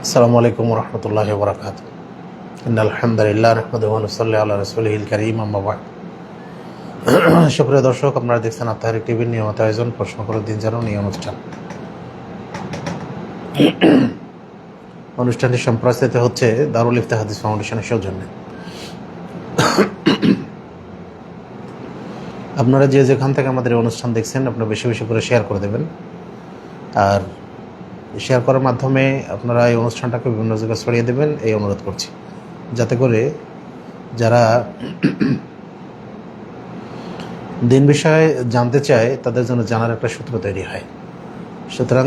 আসসালামু আলাইকুম রহমতুল্লাহি ওয়া বারাকাতুহু। ইন্নাল হামদুলিল্লাহ নাহমাদুহু ওয়া নুসাল্লি আলা রাসূলিহিল কারীম, আম্মা বা'দ। সুপ্রিয় দর্শক, আপনারা দেখছেন আত্মাহারিক টিভির নিয়মিত আয়োজন প্রশ্ন করে দিন জানুন এই অনুষ্ঠান। অনুষ্ঠানটি সম্প্রচারিত হচ্ছে দারুল ইফতা হাদিস ফাউন্ডেশনের সৌজন্যে। আপনারা যে যেখান থেকে আমাদের এই অনুষ্ঠান দেখছেন, আপনারা বেশি বেশি করে শেয়ার করে দেবেন। আর শেয়ার করার মাধ্যমে আপনারা এই অনুষ্ঠানটাকে বিভিন্ন জায়গায় ছড়িয়ে দেবেন, এই অনুরোধ করছি, যাতে করে যারা দিন বিষয়ে জানতে চায় তাদের জন্য জানার একটা সূত্র তৈরি হয়। সুতরাং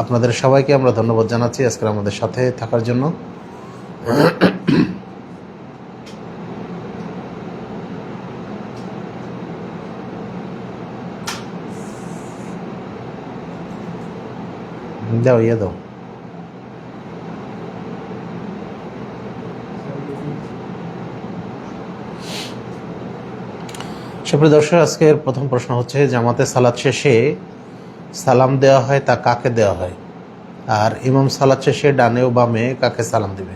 আপনাদের সবাইকে আমরা ধন্যবাদ জানাচ্ছি আজকে আমাদের সাথে থাকার জন্য। দাও দাও। সুপ্রিয় দর্শক, আজকের প্রথম প্রশ্ন হচ্ছে, জামাতে সালাত শেষে সালাম দেওয়া হয় তা কাকে দেওয়া হয়? আর ইমাম সালাত শেষে ডানে ও বামে কাকে সালাম দিবে?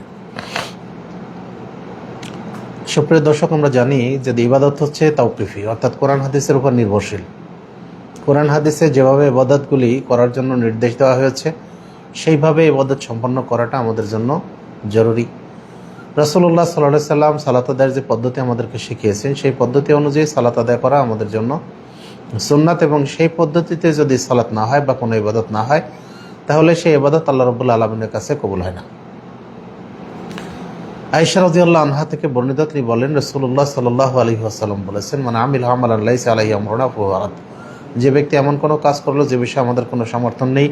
সুপ্রিয় দর্শক, আমরা জানি যে ইবাদত হচ্ছে তাওকিফি, অর্থাৎ কোরআন হাদিসের উপর নির্ভরশীল। কোরআন হাদিসে যেভাবে ইবাদতগুলি করার জন্য নির্দেশ দেওয়া হয়েছে, সেইভাবে ইবাদত সম্পন্ন করাটা আমাদের জন্য জরুরি। রাসূলুল্লাহ সাল্লাল্লাহু আলাইহি সাল্লাম সালাত আদায়ের যে পদ্ধতি আমাদেরকে শিখিয়েছেন, সেই পদ্ধতি অনুযায়ী সালাত আদায় করা আমাদের জন্য সুন্নাত, এবং সেই পদ্ধতিতে যদি সালাত না হয় বা কোনো ইবাদত না হয়, তাহলে সেই ইবাদত আল্লাহ রাব্বুল আলামিনের কাছে কবুল হয় না। আয়েশা রাদিয়াল্লাহু আনহা থেকে বর্ণিত, তিনি বলেন, রাসূলুল্লাহ সাল্লাল্লাহু আলাইহি ওয়াসাল্লাম বলেছেন, মান আমিলা আমালান লাইসা আলাইহি আমরুনা ফাহুয়া রাদ। যে ব্যক্তি এমন কোনো কাজ করলো যে বিষয়ে আমাদের কোনো সমর্থন নেই,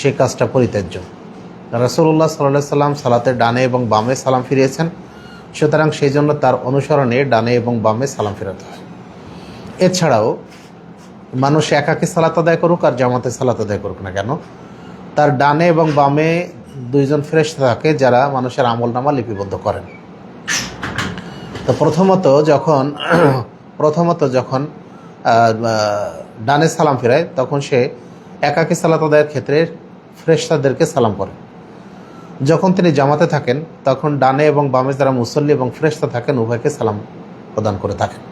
সেই কাজটা পরিত্যাজ্য। রাসূলুল্লাহ সাল্লাল্লাহু আলাইহি সাল্লাম সালাতে ডানে এবং বামে সালাম ফিরিয়েছেন, সুতরাং সেই জন্য তার অনুসরণে ডানে এবং বামে সালাম ফেরাতে হয়। এছাড়াও মানুষ একাকী সালাত আদায় করুক আর জামাতে সালাত আদায় করুক না কেন, তার ডানে এবং বামে দুইজন ফেরেশতা থাকে যারা মানুষের আমলনামা লিপিবদ্ধ করেন। তো প্রথমত যখন ডানে সালাম ফেরায়, তখন সে একাকী সালাত আদায়ের ক্ষেত্রে ফেরেশতাদেরকে সালাম করে। যখন তিনি জামাতে থাকেন, তখন ডানে এবং বামে যারা মুসল্লি এবং ফেরেশতা থাকেন, উভয়কে সালাম প্রদান করে থাকেন।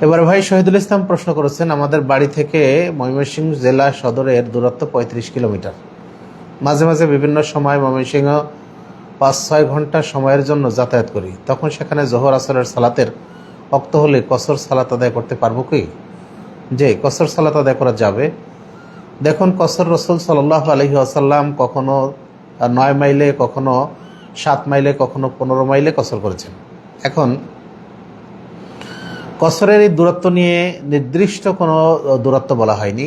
এবার ভাই শহীদুল ইসলাম প্রশ্ন করেছেন, আমাদের বাড়ি থেকে ময়মনসিংহ জেলা সদরের দূরত্ব 35 কিলোমিটার। মাঝে মাঝে বিভিন্ন সময় ময়মনসিংহ 5-6 ঘন্টা সময়ের জন্য যাতায়াত করি। তখন সেখানে জোহর আসরের সালাতের ওক্ত হলে কসর সালাত আদায় করতে পারবো কি? যে কসর সালাত আদায় করা যাবে। দেখুন, কসর রাসূল সাল্লাল্লাহু আলাইহি ওয়াসাল্লাম কখনো 9 মাইলে, কখনো 7 মাইলে, কখনো 15 মাইলে কসর করেছেন। এখন কসরের এই দূরত্ব নিয়ে নির্দিষ্ট কোনো দূরত্ব বলা হয়নি।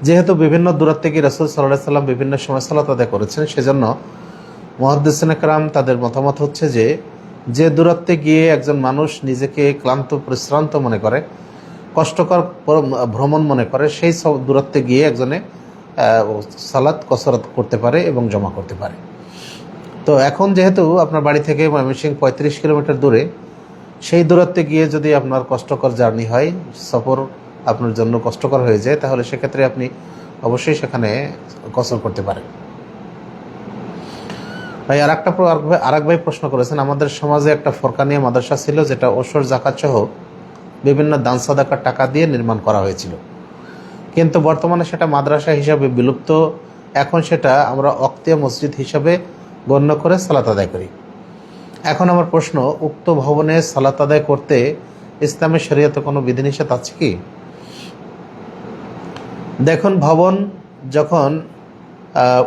যেহেতু বিভিন্ন দূরত্বে কি রাসূল সাল্লাল্লাহু আলাইহি ওয়াসাল্লাম বিভিন্ন সময় সালাত আদায় করেছেন, সেজন্য মুহাদ্দিসিনে কেরাম তাদের মতামত হচ্ছে যে দূরত্বে গিয়ে একজন মানুষ নিজেকে ক্লান্ত পরিশ্রান্ত মনে করে, কষ্টকর ভ্রমণ মনে করে, সেই সব দূরত্বে গিয়ে একজনে সালাত কসরত করতে পারে এবং জমা করতে পারে। তো এখন যেহেতু আপনার বাড়ি থেকে ময়মনসিংহ 35 কিলোমিটার দূরে, সেই দূরত্বে গিয়ে যদি আপনার কষ্টকর জার্নি হয়, সফর আপনার জন্য কষ্টকর হয়ে যায়, তাহলে সেক্ষেত্রে আপনি অবশ্যই সেখানে কসর করতে পারেন। ভাই আরেক ভাই প্রশ্ন করেছেন, আমাদের সমাজে একটা ফরকানিয়া মাদ্রাসা ছিল, যেটা ওশর জাকাত সহ বিভিন্ন দান সাদাকার টাকা দিয়ে নির্মাণ করা হয়েছিল, কিন্তু বর্তমানে সেটা মাদ্রাসা হিসাবে বিলুপ্ত। এখন সেটা আমরা ওয়াক্তিয়া মসজিদ হিসাবে গণ্য করে সালাত আদায় করি। এখন আমার প্রশ্ন, উক্ত ভবনে সালাত আদায় করতে ইসলামের শরীয়তে কোনো বিধিনিষেধ আছে কি? দেখুন, ভবন যখন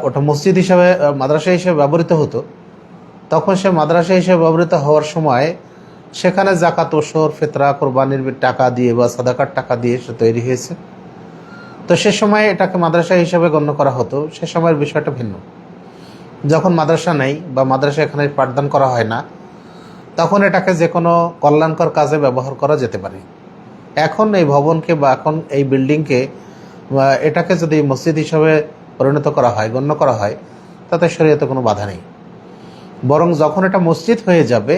ওটা মসজিদ হিসাবে, মাদ্রাসা হিসেবে ব্যবহৃত হতো, তখন সে মাদ্রাসা হিসেবে ব্যবহৃত হওয়ার সময় সেখানে জাকাত, ওশর, ফিতরা, কোরবানির টাকা দিয়ে বা সাদাকার টাকা দিয়ে সে তৈরি হয়েছে। তো সে সময় এটাকে মাদ্রাসা হিসেবে গণ্য করা হতো। সে সময়ের বিষয়টা ভিন্ন। যখন মাদ্রাসা নেই বা মাদ্রাসা এখানে পাঠদান করা হয় না, তখন এটাকে যে কোনো কল্যাণকর কাজে ব্যবহার করা যেতে পারে। এখন এই ভবনকে বা এখন এই বিল্ডিংকে, এটাকে যদি মসজিদ হিসাবে পরিণত করা হয়, গণ্য করা হয়, তাতে শরীয়তে কোনো বাধা নেই। বরং যখন এটা মসজিদ হয়ে যাবে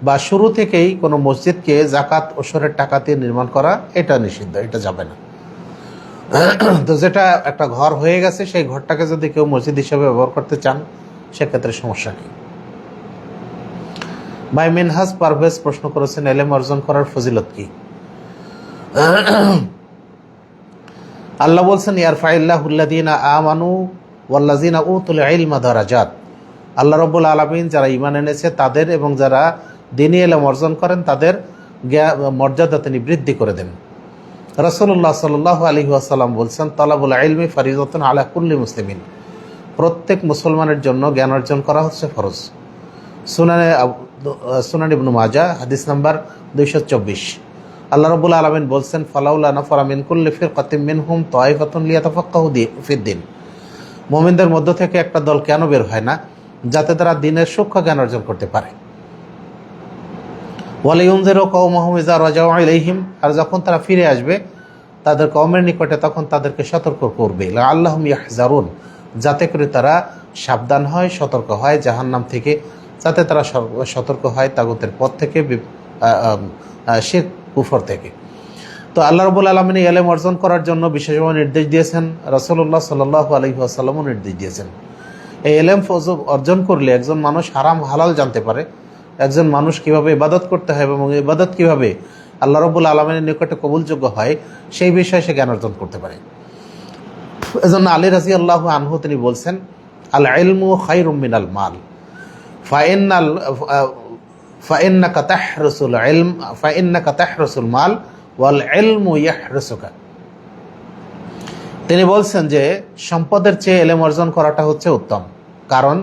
বা শুরু থেকেই কোনো মসজিদকে জাকাত ওশরের টাকা দিয়ে নির্মাণ করা, এটা নিষিদ্ধ, এটা যাবে না। তো যেটা একটা ঘর হয়ে গেছে, সেই ঘরটাকে যদি কেউ মসজিদ হিসেবে ব্যবহার করতে চান, সেক্ষেত্রে সমস্যা নেই। ভাই মিনহাজ পারভেজ প্রশ্ন করেছেন, এলেম অর্জন করার ফজিলত কি? আল্লাহ বলছেন, ইয়ারফাইল্লাহুল্লাযীনা আমানু ওয়াল্লাযীনা উতুল ইলমা দারাজাত। আল্লাহ রাব্বুল আলামিন যারা ঈমান এনেছে তাদের এবং যারা দ্বীনি ইলম অর্জন করেন তাদের মর্যাদা তিনি বৃদ্ধি করে দেন। রাসূলুল্লাহ সাল্লাল্লাহু আলাইহি ওয়াসাল্লাম বলছেন, তালাবুল ইলমি ফারিযাতুন আলা কুল্লি মুসলিমিন। প্রত্যেক মুসলমানের জন্য জ্ঞান অর্জন করা হচ্ছে ফরজ। সুনান ইবনে মাজাহ হাদিস নাম্বার 224। আল্লাহ রাব্বুল আলামিন বলছেন, ফালাউলা নাফারা মিন কুল্লি ফিরকাতিন মিনহুম তায়ফাতুন লিয়াতাফাক্কাহু ফিদ্দিন। মুমিনদের মধ্য থেকে একটা দল কেন বের হয় না? যাতে তারা দ্বীনের সূক্ষ্ম জ্ঞান অর্জন করতে পারে। ওয়ালিউনজিরু কওমাহুম ইযা রাজাউ ইলাইহিম। আর যখন তারা ফিরে আসবে তাদের কওমের নিকটে, তখন তাদেরকে সতর্ক করবে, লাআল্লাহুম ইয়াহজারুন, যাতে করে তারা সাবধান হয়, সতর্ক হয় জাহান্নাম থেকে, যাতে তারা সতর্ক হয় তাগুতের পথ থেকে, শিরক কুফর থেকে। তো আল্লাহ রাব্বুল আলামিন ইলম অর্জন করার জন্য বিশেষভাবে নির্দেশ দিয়েছেন, রাসূলুল্লাহ সাল্লাল্লাহু আলাইহি ওয়াসাল্লামও নির্দেশ দিয়েছেন। এই ইলম অর্জন করলে একজন মানুষ হারাম হালাল জানতে পারে, একজন মানুষ কিভাবে ইবাদত করতে হয় এবং ইবাদত কিভাবে আল্লাহ রাব্বুল আলামিনের নিকটে কবুলযোগ্য হয় সেই বিষয়ে সে জ্ঞান অর্জন করতে পারে। এজন্য আলী রাদিয়াল্লাহু আনহু তিনি বলছেন, আল ইলমু খায়রুম মিনাল মাল ফাইন্নাকা তাহরুসুল মাল ওয়াল ইলমু ইয়াহরুসুকা। তিনি বলছেন যে সম্পদের চেয়ে ইলম অর্জন করাটা হচ্ছে উত্তম, কারণ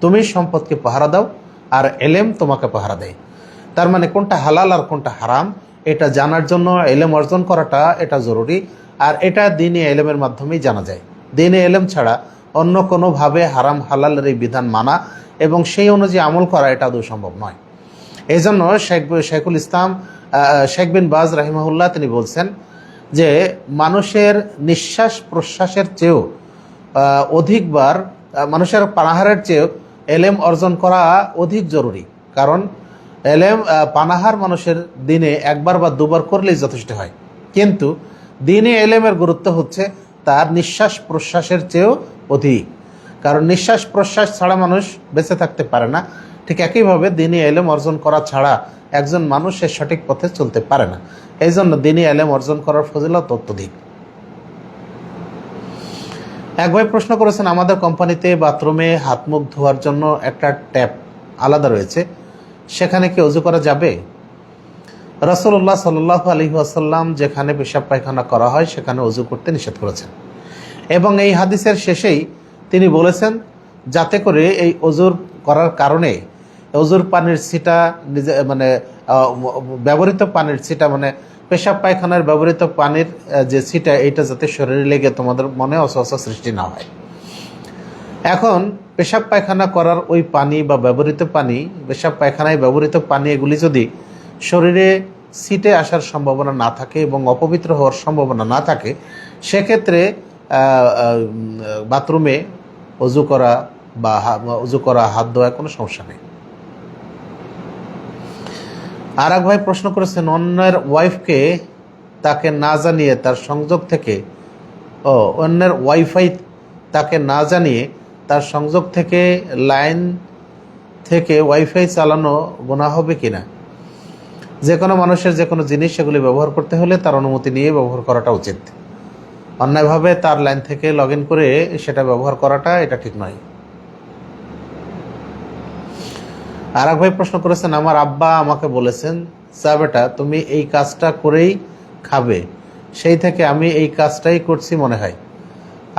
তুমি সম্পদকে পাহারা দাও আর ইলম তোমাকে পাহারা দেয়। তার মানে কোনটা হালাল আর কোনটা হারাম এটা জানার জন্য ইলম অর্জন করাটা এটা জরুরি, আর এটা দ্বীনি ইলমের মাধ্যমেই জানা যায়। দ্বীনি ইলম ছাড়া অন্য কোনোভাবে হারাম হালালের এই বিধান মানা এবং সেই অনুযায়ী আমল করা এটা আদৌ সম্ভব নয়। এই জন্য শেখুল ইসলাম শেখ বিন বাজ রাহিমাহুল্লাহ তিনি বলছেন যে মানুষের নিঃশ্বাস প্রশ্বাসের চেয়েও অধিকবার, মানুষের পানাহারের চেয়েও ইলম অর্জন করা অধিক জরুরি, কারণ ইলম পানাহার মানুষের দিনে একবার বা দুবার করলেই যথেষ্ট হয়, কিন্তু দ্বীনি ইলমের গুরুত্ব হচ্ছে তার নিঃশ্বাস প্রশ্বাসের চেয়েও অধিক, কারণ নিঃশ্বাস প্রশ্বাস ছাড়া মানুষ বেঁচে থাকতে পারে না। ঠিক একইভাবে দ্বীনি ইলম অর্জন করা ছাড়া একজন মানুষের সঠিক পথে চলতে পারে না। এই জন্য দ্বীনি ইলম অর্জন করার ফজিলত অত্যধিক। এক ভাই প্রশ্ন করেছেন, আমাদের কোম্পানিতে বাথরুমে হাত মুখ ধোয়ার জন্য একটা ট্যাপ আলাদা রয়েছে, সেখানে কি ওযু করা যাবে? রাসূলুল্লাহ সাল্লাল্লাহু আলাইহি ওয়াসাল্লাম যেখানে পেশাব পায়খানা করা হয় সেখানে ওযু করতে নিষেধ করেছেন, এবং এই হাদিসের শেষেই তিনি বলেছেন যাতে করে এই ওযুর করার কারণে ওযুর পানির ছিটা ব্যবহৃত পানির ছিটা, পেশাব পায়খানার ব্যবহৃত পানির যে ছিটা, এইটা যাতে শরীরে লেগে তোমাদের মনে অসহসা সৃষ্টি না হয়। এখন পেশাব পায়খানা করার ওই পানি বা ব্যবহৃত পানি, পেশাব পায়খানায় ব্যবহৃত পানি, এগুলি যদি শরীরে ছিটে আসার সম্ভাবনা না থাকে এবং অপবিত্র হওয়ার সম্ভাবনা না থাকে, সেক্ষেত্রে বাথরুমে ওযু করা বা ওযু করা, হাত ধোয়া কোনো সমস্যা নেই। আর এক ভাই প্রশ্ন করেছেন, অন্যের ওয়াইফকে তাকে না জানিয়ে তার সংযোগ থেকে, অন্যের ওয়াইফাই তাকে না জানিয়ে তার সংযোগ থেকে লাইন থেকে ওয়াইফাই চালানো গুনাহ হবে কিনা? যে কোনো মানুষের যে কোনো জিনিস সেগুলি ব্যবহার করতে হলে তার অনুমতি নিয়ে ব্যবহার করাটা উচিত। অন্যায়ভাবে তার লাইন থেকে লগ ইন করে সেটা ব্যবহার করাটা এটা ঠিক নয়। আর এক ভাই প্রশ্ন করেছেন, আমার আব্বা আমাকে বলেছেন, চা বেটা তুমি এই কাজটা করেই খাবে, সেই থেকে আমি এই কাজটাই করছি মনে হয়।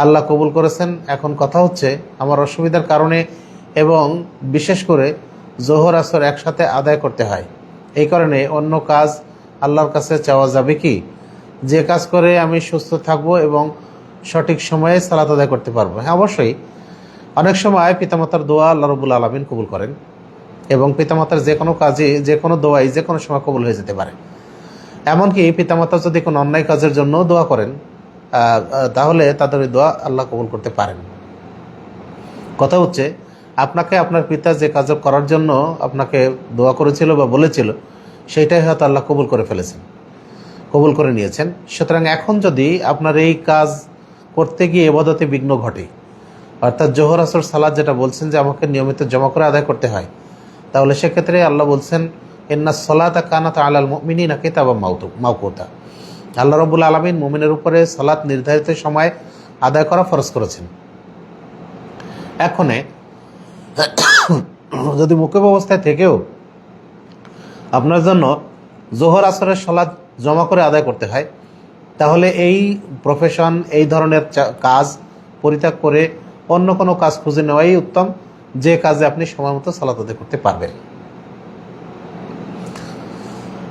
আল্লাহ কবুল করেছেন। এখন কথা হচ্ছে আমার অসুবিধার কারণে এবং বিশেষ করে জোহর আসর একসাথে আদায় করতে হয়, এই কারণে অন্য কাজ আল্লাহর কাছে চাওয়া যাবে কি? যে কাজ করে আমি সুস্থ থাকবো এবং সঠিক সময়ে সালাত আদায় করতে পারবো। হ্যাঁ, অবশ্যই অনেক সময় পিতামাতার দোয়া আল্লাহ রাব্বুল আলামিন কবুল করেন এবং পিতামাতার যে কোনো কাজে, যে কোনো দোয়াই যে কোনো সময় কবুল হয়ে যেতে পারে। এমনকি পিতামাতা যদি কোনো অন্যায় কাজের জন্য দোয়া করেন তাহলে তাদের ওই দোয়া আল্লাহ কবুল করতে পারেন। কথা হচ্ছে আপনাকে আপনার পিতা যে কাজ করার জন্য আপনাকে দোয়া করেছিল বা বলেছিল সেইটাই হয়তো আল্লাহ কবুল করে ফেলেছেন। কবুল করে নিয়েছেন। সুতরাং এখন যদি আপনার এই কাজ করতে গিয়ে ইবাদতে বিঘ্ন ঘটে, অর্থাৎ জোহর আসর সালাত যেটা বলছেন যে আমাকে নিয়মিত জমা করে আদায় করতে হয়, তাহলে সেক্ষেত্রে আল্লাহ বলছেন ইন্নাস সালাতা কানাত আলাল মুমিনিনা কিতাবাম মাওকুতা। আল্লাহ রাব্বুল আলামিন মুমিনের উপরে সালাত নির্ধারিত সময় আদায় করা ফরজ করেছেন। এখনে যদি মুকিম অবস্থায় থেকেও আপনার জন্য জোহর আসরের সালাত জমা করে আদায় করতে হয়, তাহলে এই প্রফেশন, এই ধরনের কাজ পরিত্যাগ করে অন্য কোনো কাজ খুঁজে নেওয়াই উত্তম, যে কাজে আপনি সময় মতো সালাত আদায় করতে পারবেন।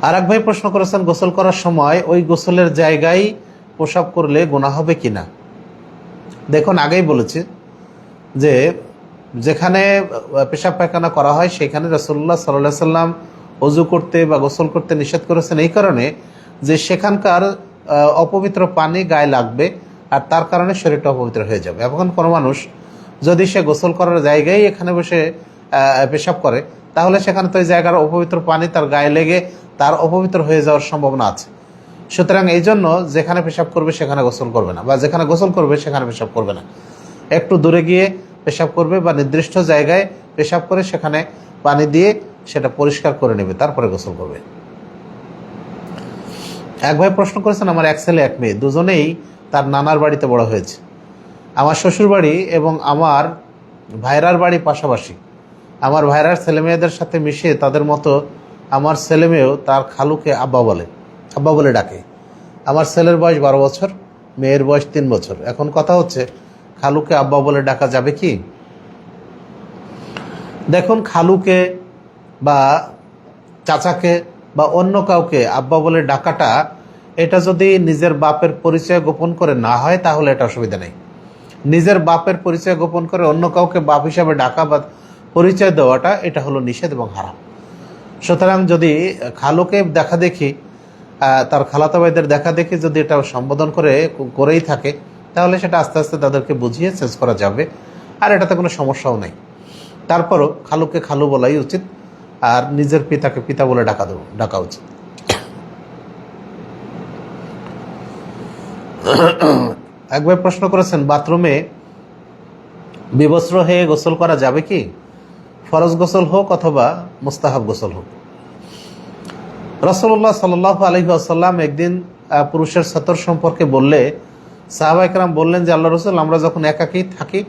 আর এক ভাই প্রশ্ন করেছেন গোসল করার সময় ওই গোসলের জায়গায় প্রসাব করলে গুনাহ হবে কিনা। দেখুন, আগেই বলেছি যে যেখানে পেশাব পায়খানা করা হয় সেখানে রাসূলুল্লাহ সাল্লাল্লাহু আলাইহি সাল্লাম ওযু করতে বা গোসল করতে নিষেধ করেছেন এই কারণে যে সেখানকার অপবিত্র পানি গায়ে লাগবে আর তার কারণে শরীরটা অপবিত্র হয়ে যাবে। এখন কোনো মানুষ যদি সে গোসল করার জায়গায় এখানে বসে পেশাব করে, তাহলে সেখানে তো ওই জায়গার অপবিত্র পানি তার গায়ে লেগে তার অপবিত্র হয়ে যাওয়ার সম্ভাবনা আছে। সুতরাং এই জন্য যেখানে পেশাব করবে সেখানে গোসল করবে না, বা যেখানে গোসল করবে সেখানে পেশাব করবে না। একটু দূরে গিয়ে পেশাব করবে বা নির্দিষ্ট জায়গায় পেশাব করে সেখানে পানি দিয়ে সেটা পরিষ্কার করে নেবে, তারপরে গোসল করবে। এক ভাই প্রশ্ন করেছেন আমার এক ছেলে এক মেয়ে, দুজনেই তার নানার বাড়িতে বড় হয়েছে। আমার শ্বশুর বাড়ি এবং আমার ভাইরার বাড়ি পাশাপাশি। আমার ভাইরার ছেলে মেয়েদের সাথে মিশে তাদের মতো আমার ছেলে মেয়েও তার খালুকে আব্বা বলে ডাকে। আমার ছেলের বয়স 12 বছর, মেয়ের বয়স 3 বছর। এখন কথা হচ্ছে খালুকে আব্বা বলে ডাকা যাবে কি? দেখুন, খালুকে বা চাচাকে বা অন্য কাউকে আব্বা বলে ডাকাটা, এটা যদি নিজের বাপের পরিচয় গোপন করে না হয় তাহলে এটা অসুবিধা নেই। নিজের বাপের পরিচয় গোপন করে অন্য কাউকে বাপ হিসাবে ডাকা বা পরিচয় দেওয়াটা, এটা হলো নিষেধ এবং হারাম। সুতরাং যদি খালুকে দেখা দেখি, তার খালাতো ভাইদের দেখা দেখি যদি এটা সম্বোধন করেই থাকে, তাহলে সেটা আস্তে আস্তে তাদেরকে বুঝিয়ে চেঞ্জ করা যাবে, আর এটাতে কোনো সমস্যাও নেই। তারপরও খালুকে খালু বলাই উচিত, আর নিজের পিতাকে পিতা বলে ডাকা উচিত। একবার প্রশ্ন করেছেন বাথরুমে বিবস্ত্র হয়ে গোসল করা যাবে কি? ফরজ গোসল হোক অথবা মুস্তাহাব গোসল হোক। রাসূলুল্লাহ সাল্লাল্লাহু আলাইহি ওয়াসাল্লাম একদিন পুরুষের সতর সম্পর্কে বললে সাহাবায়ে কেরাম বললেন যে আল্লাহ রাসূল, আমরা যখন একাকী থাকি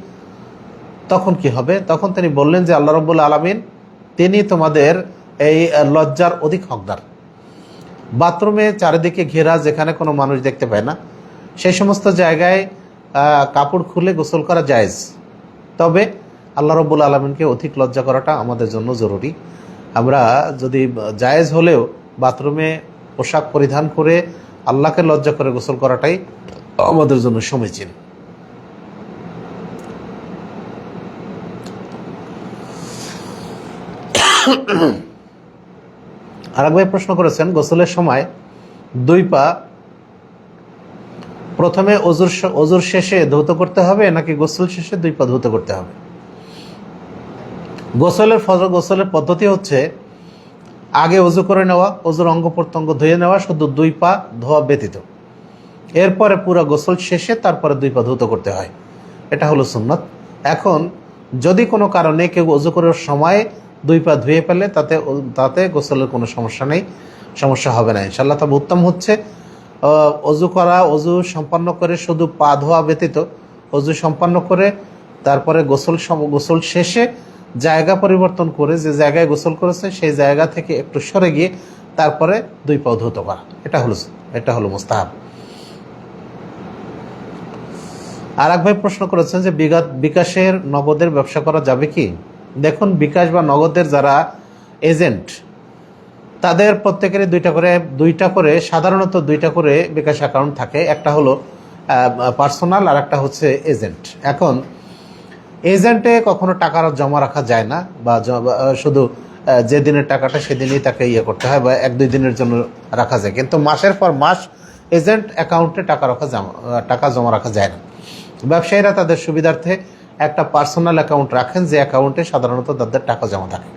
তখন কি হবে? তখন তিনি বললেন যে আল্লাহ রাব্বুল আলামিন তিনি তোমাদের এই লজ্জার অধিক হকদার। বাথরুমে চারিদিকে ঘেরা, যেখানে কোনো মানুষ দেখতে পায় না, সেই সমস্ত জায়গায় কাপড় খুলে গোসল করা জায়েজ। তবে আল্লাহ রাব্বুল আলামিনকে অধিক লজ্জা করাটা আমাদের জন্য জরুরি। আমরা যদি জায়েজ হলেও বাথরুমে পোশাক পরিধান করে আল্লাহকে লজ্জা করে গোসল করাটাই আমাদের জন্য সমীচীন। আরেক ভাই প্রশ্ন করেছেন গোসলের সময় দুই পা প্রথমে অজুর শেষে ধৌত করতে হবে নাকি গোসল শেষে দুই পা ধৌত করতে হবে? গোসলের পদ্ধতি হচ্ছে আগে অজু করে নেওয়া, অজুর অঙ্গ প্রত্যঙ্গ ধুয়ে নেওয়া, শুধু দুই পা ধোয়া ব্যতীত। এরপরে পুরো গোসল শেষে তারপরে দুই পা ধৌত করতে হয়, এটা হলো সুন্নাত। এখন যদি কোনো কারণে কেউ অজু করার সময় দুই পা ধুয়ে ফেলে তাতে গোসলের কোনো সমস্যা হবে না ইনশাআল্লাহ। তবে উত্তম হচ্ছে অজু সম্পন্ন করে শুধু পা ধোয়া ব্যতীত অজু সম্পন্ন করে তারপরে গোসল শেষে জায়গা পরিবর্তন করে যে জায়গায় গোসল করেছে সেই জায়গা থেকে একটু সরে গিয়ে তারপরে দুই পা ধৌত করা, এটা হলো মুস্তাহাব। আর এক ভাই প্রশ্ন করেছেন যে বিকাশের নগদের ব্যবসা করা যাবে কি? দেখুন, বিকাশ বা নগদের যারা এজেন্ট, তাদের প্রত্যেকেরই দুইটা করে সাধারণত দুইটা করে বিকাশ অ্যাকাউন্ট থাকে। একটা হলো পার্সোনাল আর একটা হচ্ছে এজেন্ট। এখন এজেন্টে কখনো টাকা জমা রাখা যায় না, বা শুধু যে দিনের টাকাটা সেদিনই তাকে করতে হয়, বা 1-2 দিনের জন্য রাখা যায়। কিন্তু মাসের পর মাস এজেন্ট অ্যাকাউন্টে টাকা জমা রাখা যায় না। ব্যবসায়ীরা তাদের সুবিধার্থে একটা পার্সোনাল অ্যাকাউন্ট রাখেন, যে অ্যাকাউন্টে সাধারণত তাদের টাকা জমা থাকে।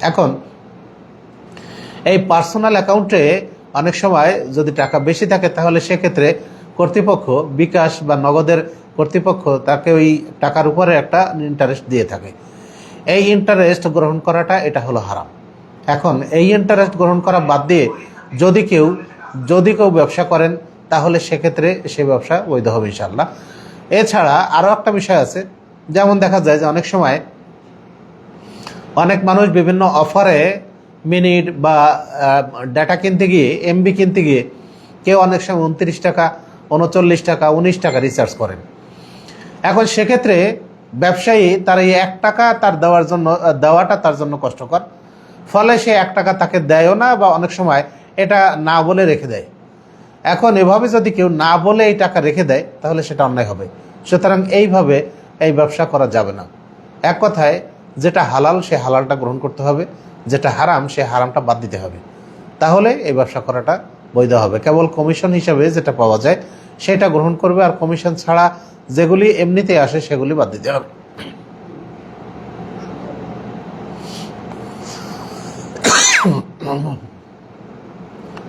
এখন এই পার্সোনাল অ্যাকাউন্টে অনেক সময় যদি টাকা বেশি থাকে তাহলে সেক্ষেত্রে কর্তৃপক্ষ, বিকাশ বা নগদের কর্তৃপক্ষ তাকে ওই টাকার উপরে একটা ইন্টারেস্ট দিয়ে থাকে। এই ইন্টারেস্ট গ্রহণ করাটা এটা হলো হারাম। এখন এই ইন্টারেস্ট গ্রহণ করা বাদ দিয়ে যদি কেউ ব্যবসা করেন তাহলে সেক্ষেত্রে সে ব্যবসা বৈধ হবে ইনশাআল্লাহ। এছাড়া আরও একটা বিষয় আছে, যেমন দেখা যায় যে অনেক সময় অনেক মানুষ বিভিন্ন অফারে মিনিট বা ডাটা কিনতে গিয়ে, এমবি কিনতে গিয়ে কেউ অনেক সময় 29 টাকা, 39 টাকা, 19 টাকা রিচার্জ করেন। এখন সেক্ষেত্রে ব্যবসায়ী তার এই 1 টাকা তার দেওয়াটা তার জন্য কষ্টকর, ফলে সে 1 টাকা তাকে দেয়ও না, বা অনেক সময় এটা না বলে রেখে দেয়। এখন এভাবে যদি কেউ না বলে এই টাকা রেখে দেয় তাহলে সেটা অন্যায় হবে। সুতরাং এইভাবে এই ব্যবসা করা যাবে না। এক কথায়, যেটা হালাল সে হালালটা গ্রহণ করতে হবে, যেটা হারাম সে হারামটা বাদ দিতে হবে, তাহলে এই ব্যবসা করাটা বৈধ হবে। কেবল কমিশন হিসাবে যেটা পাওয়া যায় সেটা গ্রহণ করবে, আর কমিশন ছাড়া যেগুলি এমনিতেই আসে সেগুলি বাদ দিতে হবে।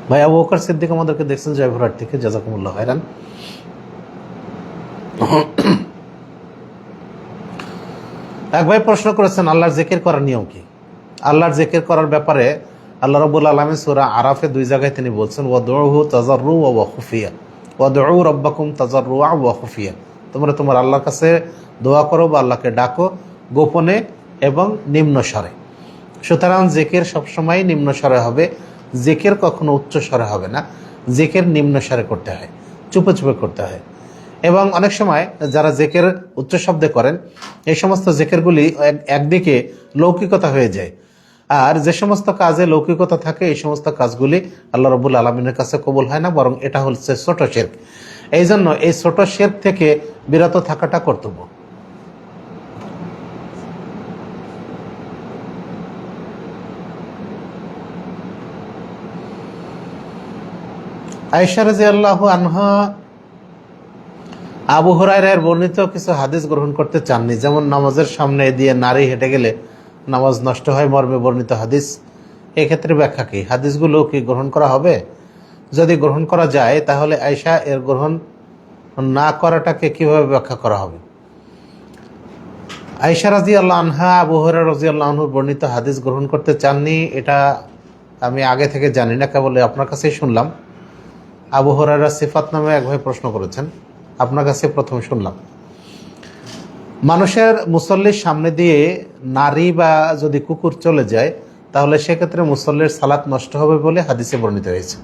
ভাই আবু বকর সিদ্দিক আমাদেরকে দেখছেন জয়পুরহাট থেকে, জাযাকুমুল্লাহ খাইরান। এক ভাই প্রশ্ন করেছেন আল্লাহর জিকির করার নিয়ম কি। আল্লাহর জিকির করার ব্যাপারে আল্লাহ রাব্বুল আলামিন সূরা আরাফে 2 জায়গায় তিনি বলছেন, ওয়াদউহু তাজাররুআ ওয়া খুফিয়া, ওয়াদউ রাব্বাকুম তাজাররুআ ওয়া খুফিয়া। তোমরা তোমার আল্লাহর কাছে দোয়া করো বা আল্লাহকে ডাকো গোপনে এবং নিম্ন স্বরে। সুতরাং জিকির সবসময় নিম্ন স্বরে হবে, জিকির কখনো উচ্চ স্বরে হবে না। জিকির নিম্ন স্বরে করতে হয়, চুপে চুপে করতে হয়। এবং অনেক সময় যারা জিকির উচ্চ শব্দে করেন এই সমস্ত জিকিরগুলি একদিকে লৌকিকতা হয়ে যায়, আর যে সমস্ত কাজে লৌকিকতা থাকে এই সমস্ত কাজগুলি আল্লাহ রাব্বুল আলামিনের কাছে কবুল হয় না, বরং এটা হচ্ছে ছোট শিরক। এই জন্য এই ছোট শিরক থেকে বিরত থাকাটা কর্তব্য। আয়েশা রাদিয়াল্লাহু আনহা আবু হুরায়রার বর্ণিত কিছু হাদিস গ্রহণ করতে চাননি, যেমন নামাজের সামনে দিয়ে নারী হেঁটে গেলে নামাজ নষ্ট হয় মর্মে বর্ণিত হাদিস। এক্ষেত্রে ব্যাখ্যা কি? হাদিসগুলো কি গ্রহণ করা হবে? যদি গ্রহণ করা যায় তাহলে আয়েশা এর গ্রহণ না করাটাকে কিভাবে ব্যাখ্যা করা হবে? আয়েশা রাদিয়াল্লাহু আনহা আবু হুরায়রা রাদিয়াল্লাহু আনহুর বর্ণিত হাদিস গ্রহণ করতে চাননি, এটা আমি আগে থেকে জানি না, কেবল আপনার কাছেই শুনলাম। আবু হুরায়রা সিফাত নামে এক ভাই প্রশ্ন করেছেন, আপনার কাছে প্রথম শুনলাম। মানুষের মুসল্লির সামনে দিয়ে নারী বা যদি কুকুর চলে যায় তাহলে সেক্ষেত্রে মুসল্লির সালাত নষ্ট হবে বলে হাদিসে বর্ণিত হয়েছে।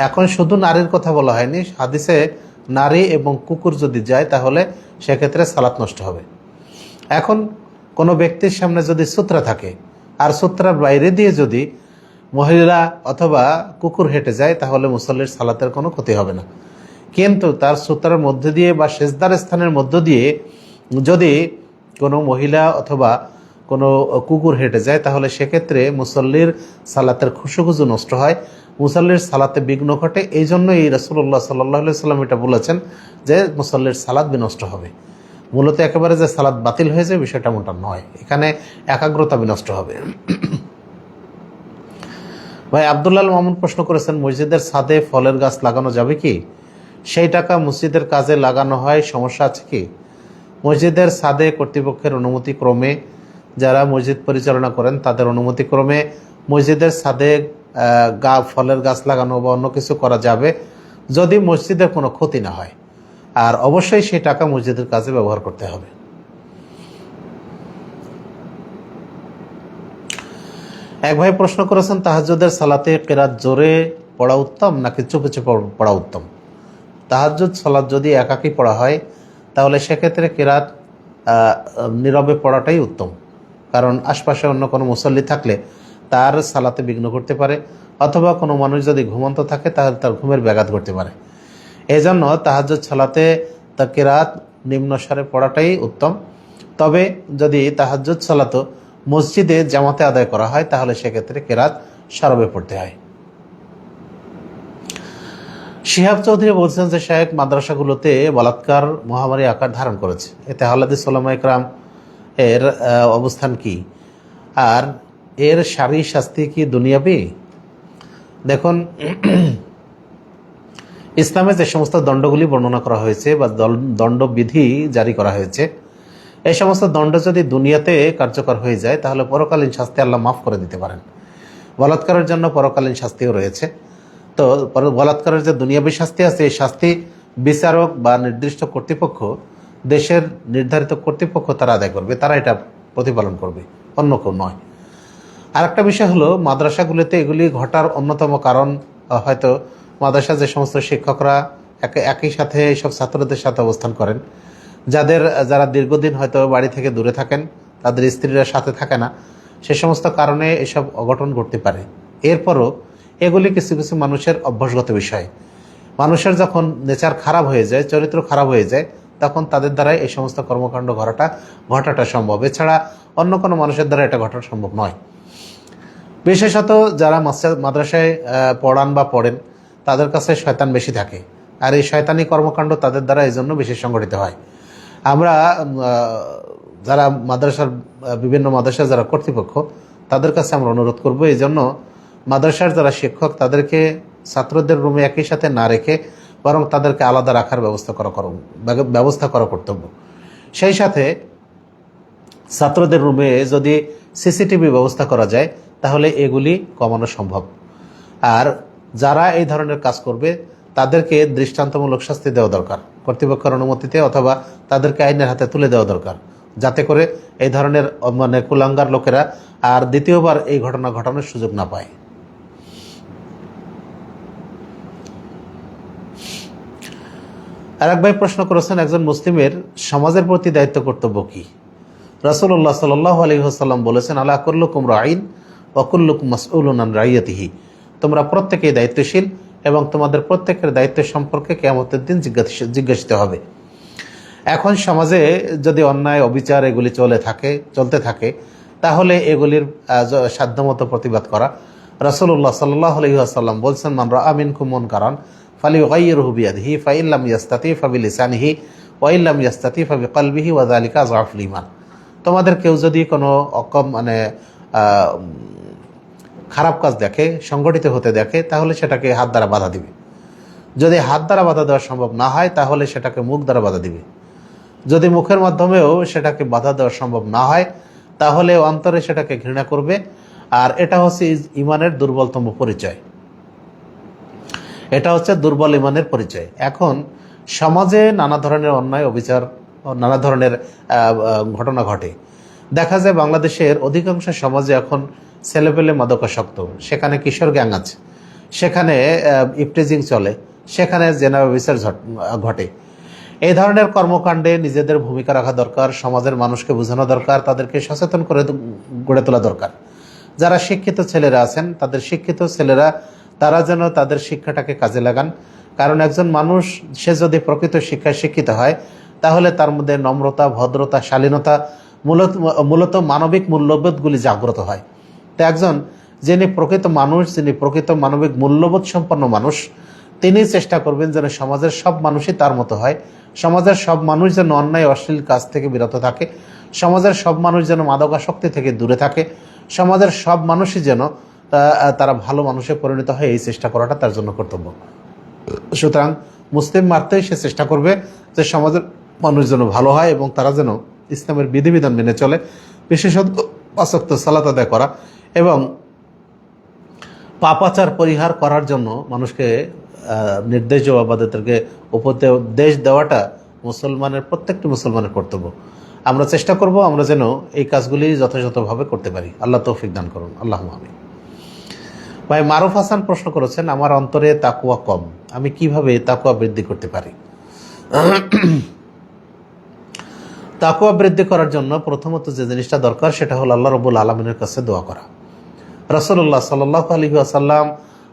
এখন শুধু নারীর কথা বলা হয়নি, হাদিসে নারী এবং কুকুর যদি যায় তাহলে সেক্ষেত্রে সালাত নষ্ট হবে। এখন কোনো ব্যক্তির সামনে যদি সূত্রা থাকে আর সূত্রার বাইরে দিয়ে যদি মহিলা অথবা কুকুর হেঁটে যায় তাহলে মুসল্লির সালাতের কোনো ক্ষতি হবে না। কিন্তু তার সূত্রার মধ্য দিয়ে বা সেজদার স্থানের মধ্য দিয়ে যদি কোনো মহিলা অথবা কোনো কুকুর হেঁটে যায় তাহলে সেক্ষেত্রে মুসল্লির সালাতের খুশুখুজু নষ্ট হয়, মুসল্লির সালাতে বিঘ্ন ঘটে। এই জন্যই রাসূলুল্লাহ সাল্লাল্লাহু আলাইহি সাল্লাম এটা বলেছেন যে মুসল্লির সালাত বিনষ্ট হবে। মূলত একেবারে যে সালাত বাতিল হয়ে যায় বিষয়টা মোটা নয়, এখানে একাগ্রতা বিনষ্ট হবে। ভাই আব্দুল্লাহ মামুন প্রশ্ন করেছেন, মসজিদের ছাদে ফলের গাছ লাগানো যাবে কি? সেই টাকা মসজিদের কাজে লাগানো হয়, সমস্যা আছে কি? মসজিদের ছাদে কর্তৃপক্ষের অনুমতি ক্রমে, যারা মসজিদ পরিচালনা করেন তাদের অনুমতি ক্রমে মসজিদের ছাদে ফলের গাছ লাগানো বা অন্য কিছু করা যাবে, যদি মসজিদের কোনো ক্ষতি না হয়, আর অবশ্যই সেই টাকা মসজিদের কাজে ব্যবহার করতে হবে। এক ভাই প্রশ্ন করেছেন, তাহাজ্জুদের সালাতে কিরাত জোরে পড়া উত্তম নাকি চুপে চুপে পড়া উত্তম? তাহাজ্জুদ সালাত যদি একাকী পড়া হয় তাহলে সেক্ষেত্রে কিরাত নীরবে পড়াটাই উত্তম, কারণ আশপাশে অন্য কোনো মুসল্লি থাকলে তার সালাতে বিঘ্ন করতে পারে, অথবা কোনো মানুষ যদি ঘুমন্ত থাকে তাহলে তার ঘুমের ব্যাঘাত ঘটতে পারে। এই জন্য তাহাজ্জুদ সালাতে তা কিরাত নিম্ন স্বরে পড়াটাই উত্তম। তবে যদি তাহাজ্জুদ সালাত মসজিদে জামাতে আদায় করা হয় তাহলে সেক্ষেত্রে কিরাত সরবে পড়তে হয়। শিহাব চৌধুরী বলছেন যে শায়েখ মাদ্রাসাগুলোতে বলাৎকার মহামারী আকার ধারণ করেছে, এতে হাদিস উলামা ইকরাম এর অবস্থান কি, আর এর শারঈ শাস্তি কি দুনিয়াবি? দেখুন, ইসলামে যে সমস্ত দণ্ডগুলি বর্ণনা করা হয়েছে বা দণ্ডবিধি জারি করা হয়েছে, এই সমস্ত দণ্ড যদি দুনিয়াতে কার্যকর হয়ে যায় তাহলে পরকালীন শাস্তি আল্লাহ মাফ করে দিতে পারেন। বলাৎকারের জন্য পরকালীন শাস্তিও রয়েছে। তো বলাৎকারের যে দুনিয়াবী শাস্তি আছে, এই শাস্তি বিচারক বা নির্দিষ্ট কর্তৃপক্ষ, দেশের নির্ধারিত কর্তৃপক্ষ তারা আদায় করবে, তারা এটা প্রতিপালন করবে, অন্য কেউ নয়। আর একটা বিষয় হলো, মাদ্রাসাগুলিতে এগুলি ঘটার অন্যতম কারণ হয়তো মাদ্রাসা যে সমস্ত শিক্ষকরা একই সাথে এইসব ছাত্রদের সাথে অবস্থান করেন, যারা দীর্ঘদিন হয়তো বাড়ি থেকে দূরে থাকেন, তাদের স্ত্রীরা সাথে থাকে না, সে সমস্ত কারণে এসব অঘটন ঘটতে পারে। এরপরও এগুলি কিছু কিছু মানুষের অভ্যাসগত বিষয়। মানুষের যখন নেচার খারাপ হয়ে যায়, চরিত্র খারাপ হয়ে যায়, তখন তাদের দ্বারাই এই সমস্ত কর্মকাণ্ড ঘটাটা সম্ভব। এছাড়া অন্য কোনো মানুষের দ্বারা এটা ঘটানো সম্ভব নয়। বিশেষত যারা মাদ্রাসায় পড়ান বা পড়েন, তাদের কাছে শয়তান বেশি থাকে, আর এই শয়তানি কর্মকাণ্ড তাদের দ্বারা এই জন্য বেশি সংগঠিত হয়। আমরা যারা বিভিন্ন মাদ্রাসার যারা কর্তৃপক্ষ, তাদের কাছে আমরা অনুরোধ করব, এই জন্য মাদ্রাসার যারা শিক্ষক, তাদেরকে ছাত্রদের রুমে একই সাথে না রেখে বরং তাদেরকে আলাদা রাখার ব্যবস্থা করা কর্তব্য। সেই সাথে ছাত্রদের রুমে যদি সিসিটিভি ব্যবস্থা করা যায় তাহলে এগুলি কমানো সম্ভব। আর যারা এই ধরনের কাজ করবে তাদেরকে দৃষ্টান্তমূলক শাস্তি দেওয়া দরকার, কর্তৃপক্ষের অনুমতিতে, অথবা তাদেরকে আইনের হাতে তুলে দেওয়া দরকার, যাতে করে এই ধরনের কুলাঙ্গার লোকেরা আর দ্বিতীয়বার এই ঘটনা ঘটানোর সুযোগ না পায়। আর এক ভাই প্রশ্ন করেছেন, একজন মুসলিমের সমাজের প্রতি দায়িত্ব কর্তব্য কি? রাসূলুল্লাহ সাল্লাল্লাহু আলাইহি ওয়াসাল্লাম বলেছেন, আলা কুল্লুকুম রাঈন ওয়া কুল্লুকুম মাসউলুন আন রাইয়াতিহি। তোমরা প্রত্যেকেই দায়িত্বশীল এবং তোমাদের প্রত্যেকের দায়িত্ব সম্পর্কে কিয়ামতের দিন জিজ্ঞাসিত হবে। এখন সমাজে যদি অন্যায় অবিচার এগুলি চলতে থাকে তাহলে এগুলির সাধ্যমতো প্রতিবাদ করা। রাসূলুল্লাহ সাল্লাল্লাহু আলাইহি ওয়াসাল্লাম বলছেন, মান রাআ মিনকুম মুনকারান ফালিয়ুগাইয়িরহু বিয়াদিহি ফাইন লাম ইয়াস্তাতি ফাবিলিসানিহি ওয়া ইন লাম ইয়াস্তাতি ফাবিকলবিহি ওয়া যালিকা আযআফুল ঈমান। তোমাদের কেউ যদি কোনো খারাপ কাজ দেখে, সংগঠিত হতে দেখে, তাহলে সেটাকে হাত দ্বারা বাধা দিবে। যদি হাত দ্বারা বাধা দেওয়া সম্ভব না হয় তাহলে সেটাকে মুখ দ্বারা বাধা দিবে। যদি মুখের মাধ্যমেও সেটাকে বাধা দেওয়া সম্ভব না হয় তাহলে অন্তরে সেটাকে ঘৃণা করবে। আর এটা হচ্ছে ইমানের দুর্বলতম পরিচয়, এটা হচ্ছে দুর্বল ইমানের পরিচয়। এখন সমাজে নানা ধরনের অন্যায় অবিচার, নানা ধরনের ঘটনা ঘটে। দেখা যায় বাংলাদেশের অধিকাংশ সমাজে এখন ছেলেপেলে মাদকাসক্ত, সেখানে কিশোর গ্যাং আছে, সেখানে ইফটিজিং চলে, সেখানে জেনা ব্যভিচার ঘটে। এই ধরনের কর্মকাণ্ডে নিজেদের ভূমিকা রাখা দরকার, সমাজের মানুষকে বোঝানো দরকার, তাদেরকে সচেতন করে গড়ে তোলা দরকার। যারা শিক্ষিত ছেলেরা আছেন, তাদের শিক্ষিত ছেলেরা তারা যেন তাদের শিক্ষাটাকে কাজে লাগান। কারণ একজন মানুষ সে যদি প্রকৃত শিক্ষায় শিক্ষিত হয় তাহলে তার মধ্যে নম্রতা, ভদ্রতা, শালীনতা, মূলত মানবিক মূল্যবোধগুলি জাগ্রত হয়। তো একজন যিনি প্রকৃত মানুষ, যিনি প্রকৃত মানবিক মূল্যবোধ সম্পন্ন মানুষ, তিনি চেষ্টা করবেন যেন সমাজের সব মানুষই তার মতো হয়, সমাজের সব মানুষ যেন অন্যায় অশ্লীল কাজ থেকে বিরত থাকে, সমাজের সব মানুষ যেন মাদকাসক্তি থেকে দূরে থাকে, সমাজের সব মানুষই যেন তারা ভালো মানুষে পরিণত হয়, এই চেষ্টা করাটা তার জন্য কর্তব্য। সুতরাং মুসলিম মারতেই সে চেষ্টা করবে যে সমাজের মানুষ যেন ভালো হয় এবং তারা যেন ইসলামের বিধিবিধান মেনে চলে, বিশেষত ৫ ওয়াক্ত সালাত আদায় করা এবং পাপাচার পরিহার করার জন্য মানুষকে নির্দেশ দেওয়া বা তাদেরকে উপদেশ দেওয়াটা প্রত্যেকটি মুসলমানের কর্তব্য। আমরা চেষ্টা করব আমরা যেন এই কাজগুলি যথাযথভাবে করতে পারি। আল্লাহ তৌফিক দান করুন, আল্লাহুম্মা আমিন। ভাই মারুফ হাসান প্রশ্ন করেছেন, আমার অন্তরে তাকওয়া কম, আমি কিভাবে তাকওয়া বৃদ্ধি করতে পারি? তাকওয়া বৃদ্ধি করার জন্য প্রথমত যে জিনিসটা দরকার সেটা হলো আল্লাহ রাব্বুল আলামিনের কাছে দোয়া করা। রাসূলুল্লাহ সাল্লাল্লাহু আলাইহি ওয়াসাল্লাম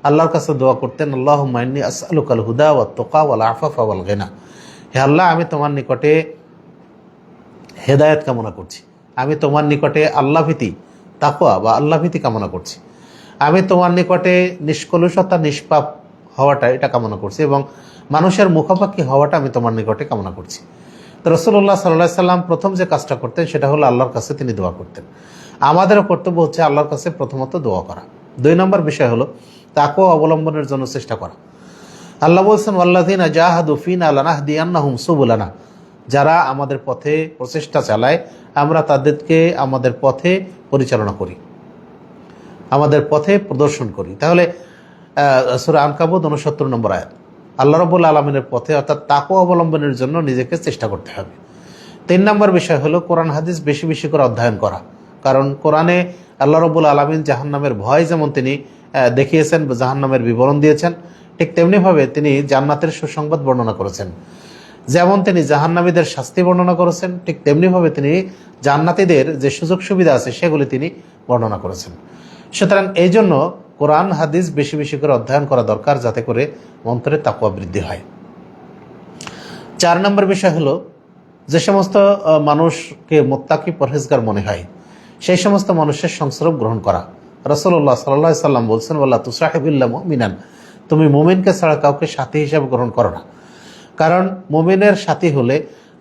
আল্লাহর কাছে দোয়া করতেন, আল্লাহুম্মা ইন্নী আসআলুকাল হুদা ওয়াত তুকা ওয়াল আফাফা ওয়াল গিনা। হে আল্লাহ, আমি তোমার নিকটে হেদায়েত কামনা করছি, আমি তোমার নিকটে আল্লাহভীতি, তাকওয়া বা আল্লাহভীতি কামনা করছি, আমি তোমার নিকটে নিষ্কলুষতা, নিষ্পাপ হওয়াটা এটা কামনা করছি এবং মানুষের মুখাপাক্ষি হওয়াটা আমি তোমার নিকটে কামনা করছি। তো রাসূলুল্লাহ সাল্লাল্লাহু আলাইহি সাল্লাম প্রথম যে কাজটা করতেন সেটা হলো আল্লাহর কাছে তিনি দোয়া করতেন। আমাদেরও কর্তব্য হচ্ছে আল্লাহর কাছে প্রথমত দোয়া করা। ২ নম্বর বিষয় হলো তাকওয়া অবলম্বনের জন্য চেষ্টা করা। আল্লাহ বলছেন ওয়াল্লাযীনা জাহাদু ফীনা লানাহদিয়ান্নাহুম সুবুলানা, যারা আমাদের পথে প্রচেষ্টা চালায় আমরা তাদেরকে আমাদের পথে পরিচালনা করি, আমাদের পথে প্রদর্শন করি। তাহলে সূরা আনকাবুত 69 নম্বর আয়াত। আল্লাহ রাব্বুল আলামিনের পথে অর্থাৎ তাকওয়া অবলম্বনের জন্য নিজেকে চেষ্টা করতে হবে। 3 নম্বর বিষয় হলো কোরআন হাদিস বেশি বেশি করে অধ্যয়ন করা। কারণ কোরআনে আল্লাহ রাব্বুল আলামিন জাহান্নামের ভয় যেমন তিনি দেখিয়েছেন, জাহান্নামের বিবরণ দিয়েছেন, ঠিক তেমনিভাবে তিনি জান্নাতের সুসংবাদ বর্ণনা করেছেন। যেমন তিনি জাহান্নামীদের শাস্তি বর্ণনা করেছেন, ঠিক তেমনিভাবে তিনি জান্নাতীদের যে সুযোগ সুবিধা আছে সেগুলি তিনি বর্ণনা করেছেন। সুতরাং এই জন্য কোরআন হাদিস বেশি বেশি করে অধ্যয়ন করা দরকার, যাতে করে অন্তরে তাকওয়া বৃদ্ধি হয়। 4 নম্বর বিষয় হলো যে সমস্ত মানুষকে মুত্তাকি পরহেজগার মনে হয় সেই সমস্ত মানুষের সংস্রব গ্রহণ করা। রাসূলুল্লাহ সাল্লাল্লাহু আলাইহি সাল্লাম বলছেন ওয়ালা তুসাহিবিল্লা মুমিনান, তুমি মুমিনকে ছাড়া কাউকে সাথী হিসেবে গ্রহণ করো না। কারণ মুমিনের সাথী হলে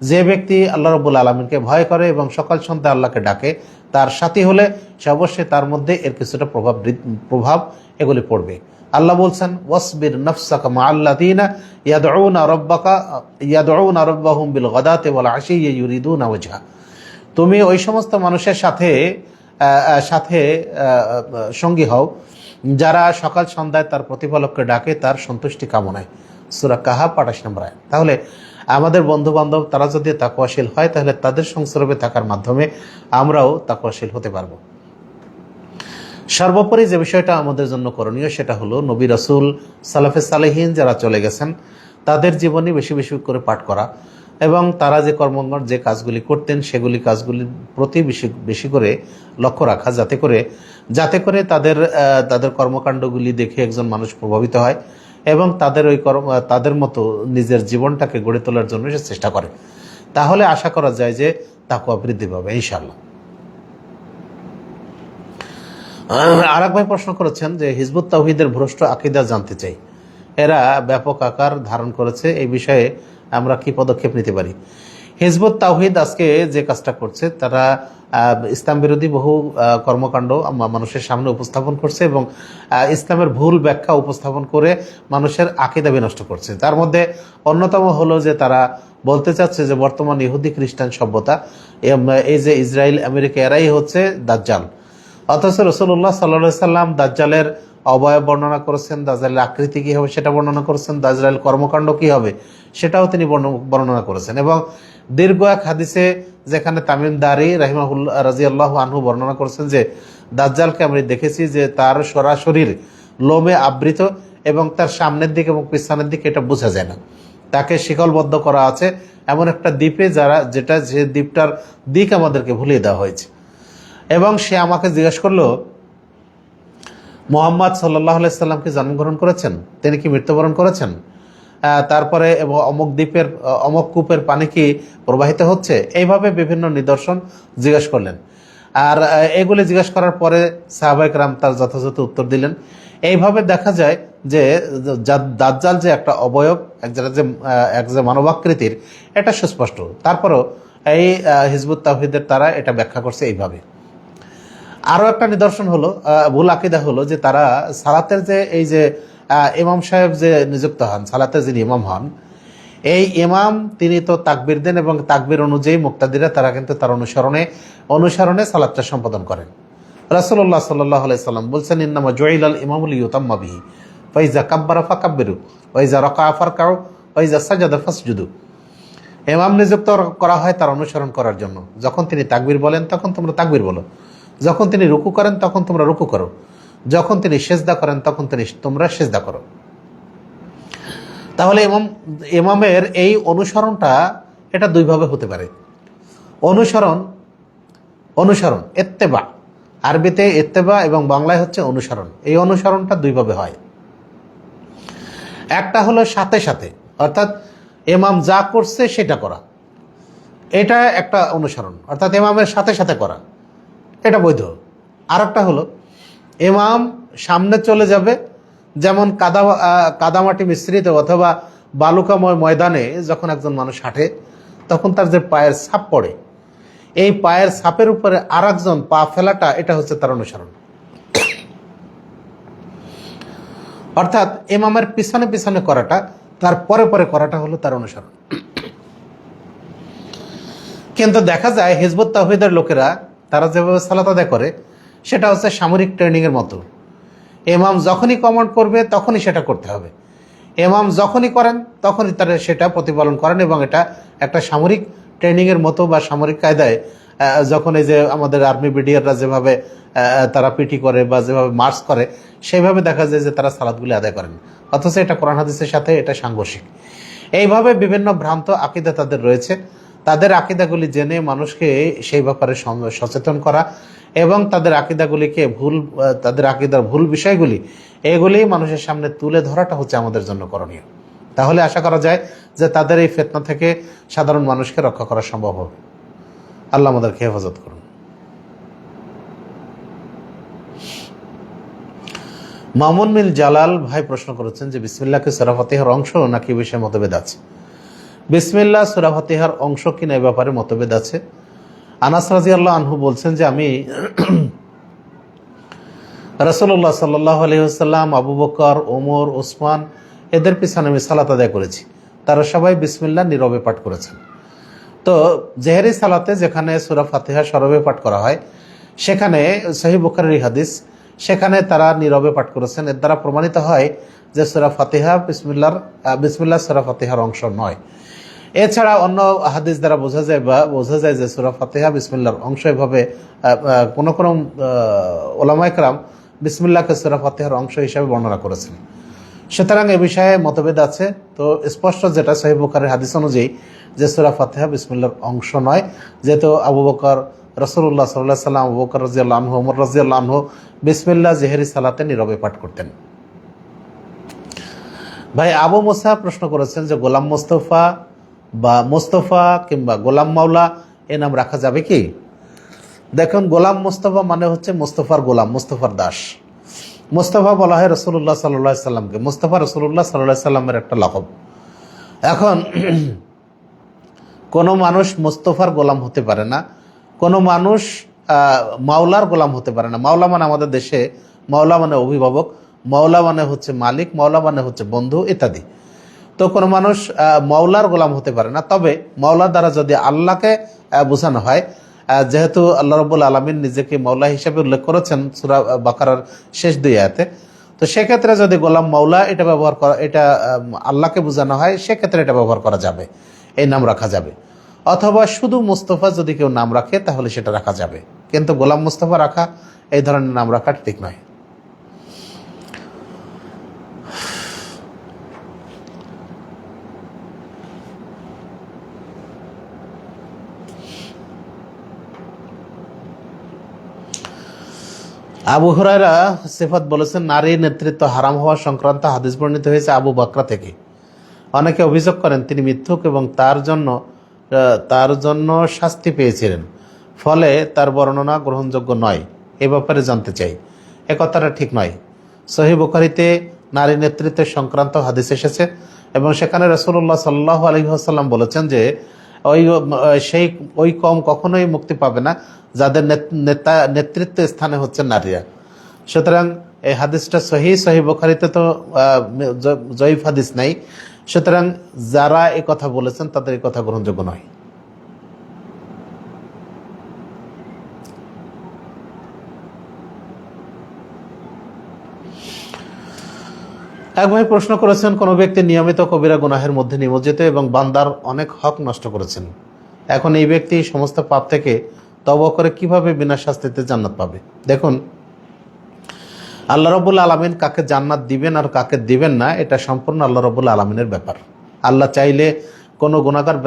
যে ব্যক্তি আল্লাহ রাব্বুল আলামিনকে ভয় করে এবং সকাল সন্ধ্যা আল্লাহকে ডাকে, তার সাথী হলে সে অবশ্যই তার মধ্যে এর কিছুটা প্রভাব এগুলি পড়বে। আল্লাহ বলছেন ওয়াসবির নাফসাকা মাআল্লাযীনা ইয়াদউনা রাব্বাহুম বিল গাদাতি ওয়াল আশিয়্যি ইউরিদুনা ওয়াজহা, তুমি ওই সমস্ত মানুষের সাথে সঙ্গী হও যারা সকাল সন্ধ্যায় তার প্রতিপালককে ডাকে তার সন্তুষ্টি কামনায়। সূরা কাহাফ 28 নম্বর আয়াত। তাহলে আমাদের বন্ধু বান্ধব তারা যদি তাকওয়াশীল হয় তাহলে তাদের সংস্রবে থাকার মাধ্যমে আমরাও তাকওয়াশীল হতে পারবো। সর্বোপরি যে বিষয়টা আমাদের জন্য করণীয় সেটা হলো নবী রাসূল সালাফে সালেহিন যারা চলে গেছেন তাদের জীবনী বেশি বেশি করে পাঠ করা এবং তারা যে কর্মকাণ্ড যে কাজগুলি করতেন সেগুলি কাজগুলির প্রতি বেশি করে লক্ষ্য রাখা, যাতে করে তাদের কর্মকাণ্ডগুলি দেখে একজন মানুষ প্রভাবিত হয় এবং তাদের মতো নিজের জীবনটাকে গড়ে তোলার জন্য সে চেষ্টা করে। তাহলে আশা করা যায় যে তাকওয়া বৃদ্ধি পাবে ইনশাআল্লাহ। আরেক ভাই প্রশ্ন করেছেন যে হিজবুত তাওহীদের ভ্রষ্ট আকীদা জানতে চাই, এরা ব্যাপক আকার ধারণ করেছে, এই বিষয়ে আমরা কি পদক্ষেপ নিতে পারি? হিজবুত তাওহীদ আজকে যে কাজটা করছে, তারা ইসলাম বিরোধী বহু কর্মকাণ্ড মানুষের সামনে উপস্থাপন করছে এবং ইসলামের ভুল ব্যাখ্যা উপস্থাপন করে মানুষের আকীদা বিনষ্ট করছে। তার মধ্যে অন্যতম হলো যে তারা বলতে চাচ্ছে যে বর্তমান ইহুদি খ্রিস্টান সভ্যতা, এই যে ইসরায়েল আমেরিকা, এরাই হচ্ছে দাজ্জাল। অথচ রাসূলুল্লাহ সাল্লাল্লাহু আলাইহি সাল্লাম দাজ্জালের অবয়ব বর্ণনা করেছেন, দাজ্জালের আকৃতি কী হবে সেটা বর্ণনা করেছেন, দাজ্জালের কর্মকাণ্ড কী হবে সেটাও তিনি বর্ণনা করেছেন। এবং দীর্ঘ এক হাদিসে যেখানে তামিম দারি রাহিমাহুল্লাহ রাদিয়াল্লাহু আনহু বর্ণনা করেছেন যে দাজ্জালকে আমি দেখেছি যে তার সরাসরির লোমে আবৃত এবং তার সামনের দিকে এবং পিছনের দিকে এটা বোঝা যায় না, তাকে শিকলবদ্ধ করা আছে এমন একটা দ্বীপে যে দ্বীপটার দিক আমাদেরকে ভুলিয়ে দেওয়া হয়েছে। এবং সে আমাকে জিজ্ঞেস করলো মুহাম্মদ সাল্লাল্লাহু আলাইহি সাল্লাম কি জন্মগ্রহণ করেছেন, তিনি কি মৃত্যুবরণ করেছেন, তারপরে অমুক দ্বীপের অমুক কূপের পানি কি প্রবাহিত হচ্ছে, এইভাবে বিভিন্ন নিদর্শন জিজ্ঞেস করলেন। আর এগুলি জিজ্ঞেস করার পরে সাহাবায়ে কেরাম তার যথাযথ উত্তর দিলেন। এইভাবে দেখা যায় যে দাজ্জাল যে একটা অবয়ব, এক যে মানবাকৃতির, এটা সুস্পষ্ট। তারপরও এই হিজবুত তাওহীদের তারা এটা ব্যাখ্যা করছে এইভাবে। আরও একটা নিদর্শন হলো ভুল আকীদা হলো যে তারা সালাতের এই যে ইমাম সাহেব যে নিযুক্ত হন, সালাতের যিনি ইমাম হন, এই ইমাম তিনি তো তাকবীর দেন এবং তাকবীর অনুযায়ী মুক্তাদিরা তারা কিন্তু তার অনুসরণে সালাতটা সম্পাদন করেন। রাসূলুল্লাহ সাল্লাল্লাহু আলাইহি সাল্লাম বলছেন ইন্নামা জুইলাল ইমামু লিইউতাম্মা বিহি ফাইজা কাব্বারা ফাকাব্বিরু ওয়াইজা রাকাআ ফারকাউ ওয়াইজা সাজাদা ফাসজুদু। ইমাম নিযুক্ত করা হয় তার অনুসরণ করার জন্য। যখন তিনি তাকবীর বলেন তখন তোমরা তাকবীর বলো, যখন তিনি রুকু করেন তখন তোমরা রুকু করো, যখন তিনি সেজদা করেন তখন তোমরা সেজদা করো। তাহলে ইমামের এই অনুসরণটা এটা দুইভাবে হতে পারে। অনুসরণ ইত্তেবা, আরবিতে ইত্তেবা এবং বাংলায় হচ্ছে অনুসরণ। এই অনুসরণটা দুইভাবে হয়। একটা হলো সাথে সাথে, অর্থাৎ ইমাম যা করছে সেটা করা, এটা একটা অনুসরণ, অর্থাৎ ইমামের সাথে সাথে করা, এটা বৈধ। আর একটা হলো ইমাম সামনে চলে যাবে, যেমন কাদামাটি মিশ্রিত অথবা বালুকাময় ময়দানে যখন একজন মানুষ হাঁটে তখন তার যে পায়ের ছাপ পড়ে, এই পায়ের ছাপের উপরে আর একজন পা ফেলাটা, এটা হচ্ছে তার অনুসরণ। অর্থাৎ ইমামের পিছনে পিছনে করাটা, তার পরে পরে করাটা হলো তার অনুসরণ। কিন্তু দেখা যায় হিজবুত তাওহীদের লোকেরা তারা যেভাবে সালাত আদায় করে সেটা হচ্ছে সামরিক ট্রেনিংয়ের মতো। ইমাম যখনই কমান্ড করবে তখনই সেটা করতে হবে, ইমাম যখনই করেন তখনই তারা সেটা প্রতিপালন করেন, এবং এটা একটা সামরিক ট্রেনিংয়ের মতো বা সামরিক কায়দায় যখন এই যে আমাদের আর্মি ব্রিগেডিয়াররা যেভাবে তারা পিটি করে বা যেভাবে মার্চ করে সেইভাবে দেখা যায় যে তারা সালাতগুলি আদায় করেন, অথচ এটা কোরআন হাদিসের সাথে এটা সাংঘর্ষিক। এইভাবে বিভিন্ন ভ্রান্ত আকীদা তাদের রয়েছে। তাদের আকীদাগুলি জেনে মানুষকে সেই ব্যাপারে সচেতন করা এবং তাদের আকীদাগুলিকে তাদের আকীদার ভুল বিষয়গুলি এগুলি মানুষের সামনে তুলে ধরাটা হচ্ছে আমাদের জন্য করণীয়। তাহলে আশা করা যায় যে তাদের এই ফিতনা থেকে সাধারণ মানুষকে রক্ষা করা সম্ভব হবে। আল্লাহ আমাদেরকে হেফাজত করুন। মামুন মিল জালাল ভাই প্রশ্ন করেছেন যে বিসমিল্লাহকে সূরা ফাতিহার অংশ নাকি বিষয়ে মতভেদ আছে? বিসমিল্লাহ সূরা ফাতিহার অংশ কিনা এই ব্যাপারে মতভেদ আছে। আনাস রাদিয়াল্লাহু আনহু বলছেন যে আমি রাসূলুল্লাহ সাল্লাল্লাহু আলাইহি ওয়াসাল্লাম, আবু বকর, ওমর, ওসমান এদের পিছনে আমি সালাত আদায় করেছি, তারা সবাই বিসমিল্লাহ নীরবে পাঠ করেছেন। তো জেহেরি সালাতে যেখানে সূরা ফাতিহা সরবে পাঠ করা হয় সেখানে সহিহ বুখারীর হাদিস, সেখানে তারা নীরবে পাঠ করেছেন। এর দ্বারা প্রমাণিত হয় যে সূরা ফাতিহা বিসমিল্লাহ সূরা ফাতিহার অংশ নয়। এছাড়া অন্য হাদিস দ্বারা বোঝা যায় যে সূরা ফাতিহা বিসমিল্লাহর অংশ। এভাবে কোন ওলামায়ে কেরাম বিসমিল্লাহকে সূরা ফাতিহার অংশ হিসাবে বর্ণনা করেছেন। সুতরাং এ বিষয়ে মতভেদ আছে। তো স্পষ্ট যেটা সহিহ বুখারীর হাদিস অনুযায়ী যে সূরা ফাতিহা বিসমিল্লাহর অংশ নয়, যেহেতু আবু বকর, রাসূলুল্লাহ সাল্লাল্লাহু আলাইহি ওয়াসাল্লাম, আবু বকর রাদিয়াল্লাহু আনহু, ওমর রাদিয়াল্লাহু আনহু বিসমিল্লাহ জেহেরি সালাতে নীরবে পাঠ করতেন। ভাই আবু মুসা প্রশ্ন করেছেন যে গোলাম মোস্তফা বা মোস্তফা কিংবা গোলাম মাওলা এ নাম রাখা যাবে কি? দেখুন, গোলাম মোস্তফা মানে হচ্ছে মোস্তফার গোলাম, মোস্তফার দাস। মোস্তফা বলা হয় রাসূলুল্লাহ সাল্লাল্লাহু আলাইহি সাল্লামকে। মোস্তফা রাসূলুল্লাহ সাল্লাল্লাহু আলাইহি সাল্লামের একটা লকব। এখন কোনো মানুষ মোস্তফার গোলাম হতে পারে না, কোনো মানুষ মাওলার গোলাম হতে পারে না। মাওলা মানে আমাদের দেশে মাওলা মানে অভিভাবক, মাওলা মানে হচ্ছে মালিক, মাওলা মানে হচ্ছে বন্ধু ইত্যাদি। তো কোনো মানুষ মাওলার গোলাম হতে পারে না। তবে মাওলা দ্বারা যদি আল্লাহকে বোঝানো হয়, যেহেতু আল্লাহ রাব্বুল আলামিন নিজেকে মাওলা হিসেবে উল্লেখ করেছেন সূরা বাকারার শেষ 2 আয়াতে, তো সেক্ষেত্রে যদি গোলাম মাওলা এটা ব্যবহার করা, এটা আল্লাহকে বোঝানো হয়, সেক্ষেত্রে এটা ব্যবহার করা যাবে, এই নাম রাখা যাবে। অথবা শুধু মুস্তফা যদি কেউ নাম রাখে তাহলে সেটা রাখা যাবে, কিন্তু গোলাম মুস্তফা রাখা, এই ধরনের নাম রাখা ঠিক নয়। আবু হুরায়রা সিফাত বলেছেন, নারীর নেতৃত্ব হারাম হওয়া সংক্রান্ত হাদিস বর্ণিত হয়েছে আবু বকরা থেকে। অনেকে অভিযোগ করেন তিনি মিথ্যুক এবং তার জন্য শাস্তি পেয়েছিলেন, ফলে তার বর্ণনা গ্রহণযোগ্য নয়। এ ব্যাপারে জানতে চাই। এ কথাটা ঠিক নয়। সহিহ বুখারীতে নারী নেতৃত্বের সংক্রান্ত হাদিস এসেছে এবং সেখানে রাসূলুল্লাহ সাল্লাল্লাহু আলাইহি ওয়াসাল্লাম বলেছেন যে ওই কওম কখনোই মুক্তি পাবে না যাদের নেতৃত্ব স্থানে হচ্ছে নারীরা। সুতরাং এই হাদিসটা সহিহ বুখারীতে তো জয়ীফ হাদিস নাই। সুতরাং যারা এই কথা বলেছেন তাদের এই কথা গ্রহণযোগ্য নয়। এক ভাই প্রশ্ন করেছেন, কোন ব্যক্তি নিয়মিত কবিরা গুনাহের মধ্যে নিমজ্জিত এবং বান্দার অনেক হক নষ্ট করেছেন, এখন এই ব্যক্তি সমস্ত পাপ থেকে তওবা করে কিভাবে বিনা শাস্তিতে জান্নাত পাবে? দেখুন, আল্লাহ রাব্বুল আলামিন কাকে জান্নাত দিবেন আর কাকে দিবেন না এটা সম্পূর্ণ আল্লাহ রাব্বুল আলামিনের ব্যাপার। আল্লাহ চাইলে কোনো গুনাহগার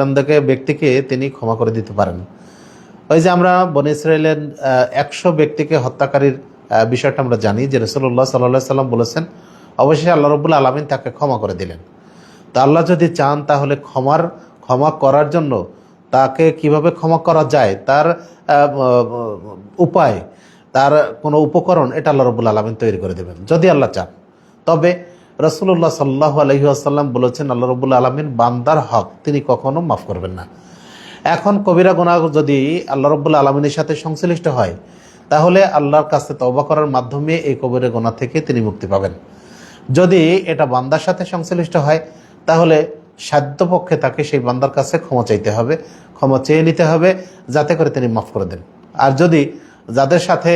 ব্যক্তিকে তিনি ক্ষমা করে দিতে পারেন। ওই যে আমরা বনী ইসরাইলের 100 ব্যক্তিকে হত্যাকারীর বিষয়টা আমরা জানি যে রাসূলুল্লাহ সাল্লাল্লাহু আলাইহি সাল্লাম বলেছেন অবশ্যই আল্লাহ রাব্বুল আলামিন তাকে ক্ষমা করে দিলেন। তা আল্লাহ যদি চান তাহলে ক্ষমা করার জন্য তাকে কিভাবে ক্ষমা করা যায় তার উপায়, তার কোনো উপকরণ এটা আল্লাহ রাব্বুল আলামিন তৈরি করে দেবেন যদি আল্লাহ চান। তবে রাসূলুল্লাহ সাল্লাল্লাহু আলাইহি ওয়াসাল্লাম বলেছেন আল্লাহ রাব্বুল আলামিন বান্দার হক তিনি কখনো মাফ করবেন না। এখন কবিরা গুনাহ যদি আল্লাহ রাব্বুল আলামিনের সাথে সংশ্লিষ্ট হয় তাহলে আল্লাহর কাছে তওবা করার মাধ্যমে এই কবিরা গুনাহ থেকে তিনি মুক্তি পাবেন। যদি এটা বান্দার সাথে সংশ্লিষ্ট হয় তাহলে সাধ্যপক্ষে তাকে সেই বান্দার কাছে ক্ষমা চাইতে হবে, ক্ষমা চেয়ে নিতে হবে, যাতে করে তিনি মাফ করে দেন। আর যদি যাদের সাথে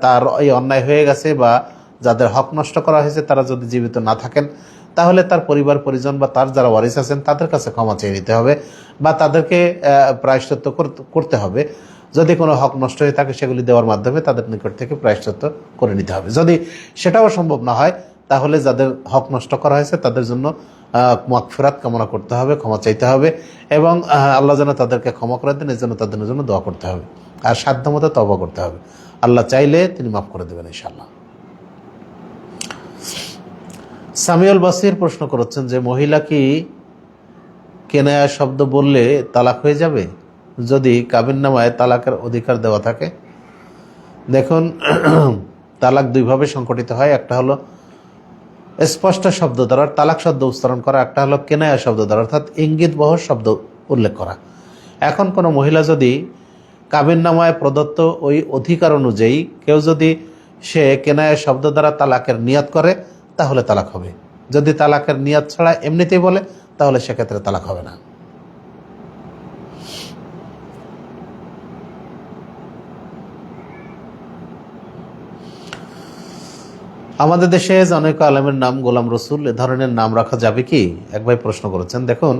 তার এই অন্যায় হয়ে গেছে বা যাদের হক নষ্ট করা হয়েছে তারা যদি জীবিত না থাকেন, তাহলে তার পরিবার পরিজন বা তার যারা ওয়ারিস আছেন তাদের কাছে ক্ষমা চেয়ে নিতে হবে বা তাদেরকে প্রায়শ্চিত্ত করতে হবে। যদি কোনো হক নষ্ট হয়ে থাকে সেগুলি দেওয়ার মাধ্যমে তাদের নিকট থেকে প্রায়শ্চিত্ত করে নিতে হবে। যদি সেটাও সম্ভব না হয় তাহলে যাদের হক নষ্ট করা হয়েছে তাদের জন্য মাগফিরাত কামনা করতে হবে, ক্ষমা চাইতে হবে এবং আল্লাহ যেন তাদেরকে ক্ষমা করে দেন এর জন্য তাদের জন্য দোয়া করতে হবে আর সাধ্যমতো তওবা করতে হবে। আল্লাহ চাইলে তিনি মাফ করে দেবেন ইনশাআল্লাহ। সামিউল বাসির প্রশ্ন করেছেন যে মহিলা কি কেনায়া শব্দ বললে তালাক হয়ে যাবে যদি কাবিননামায় তালাকের অধিকার দেওয়া থাকে? দেখুন, তালাক দুইভাবে সংগঠিত হয়। একটা হলো স্পষ্ট শব্দ দ্বারা তালাক শব্দ উচ্চারণ করা, একটা হলো কেনায়া শব্দ দ্বারা অর্থাৎ ইঙ্গিতবহ শব্দ উল্লেখ করা। এখন কোনো মহিলা যদি কাবিননামায় প্রদত্ত ওই অধিকার অনুযায়ী কেউ যদি সে কেনায়া শব্দ দ্বারা তালাকের নিয়াত করে তাহলে তালাক হবে। যদি তালাকের নিয়াত ছাড়া এমনিতেই বলে তাহলে সেক্ষেত্রে তালাক হবে না। আমাদের দেশে জনৈক আলেমের নাম গোলাম রসুল, এ ধরনের নাম রাখা যাবে কি? এক ভাই প্রশ্ন করেছেন। দেখুন,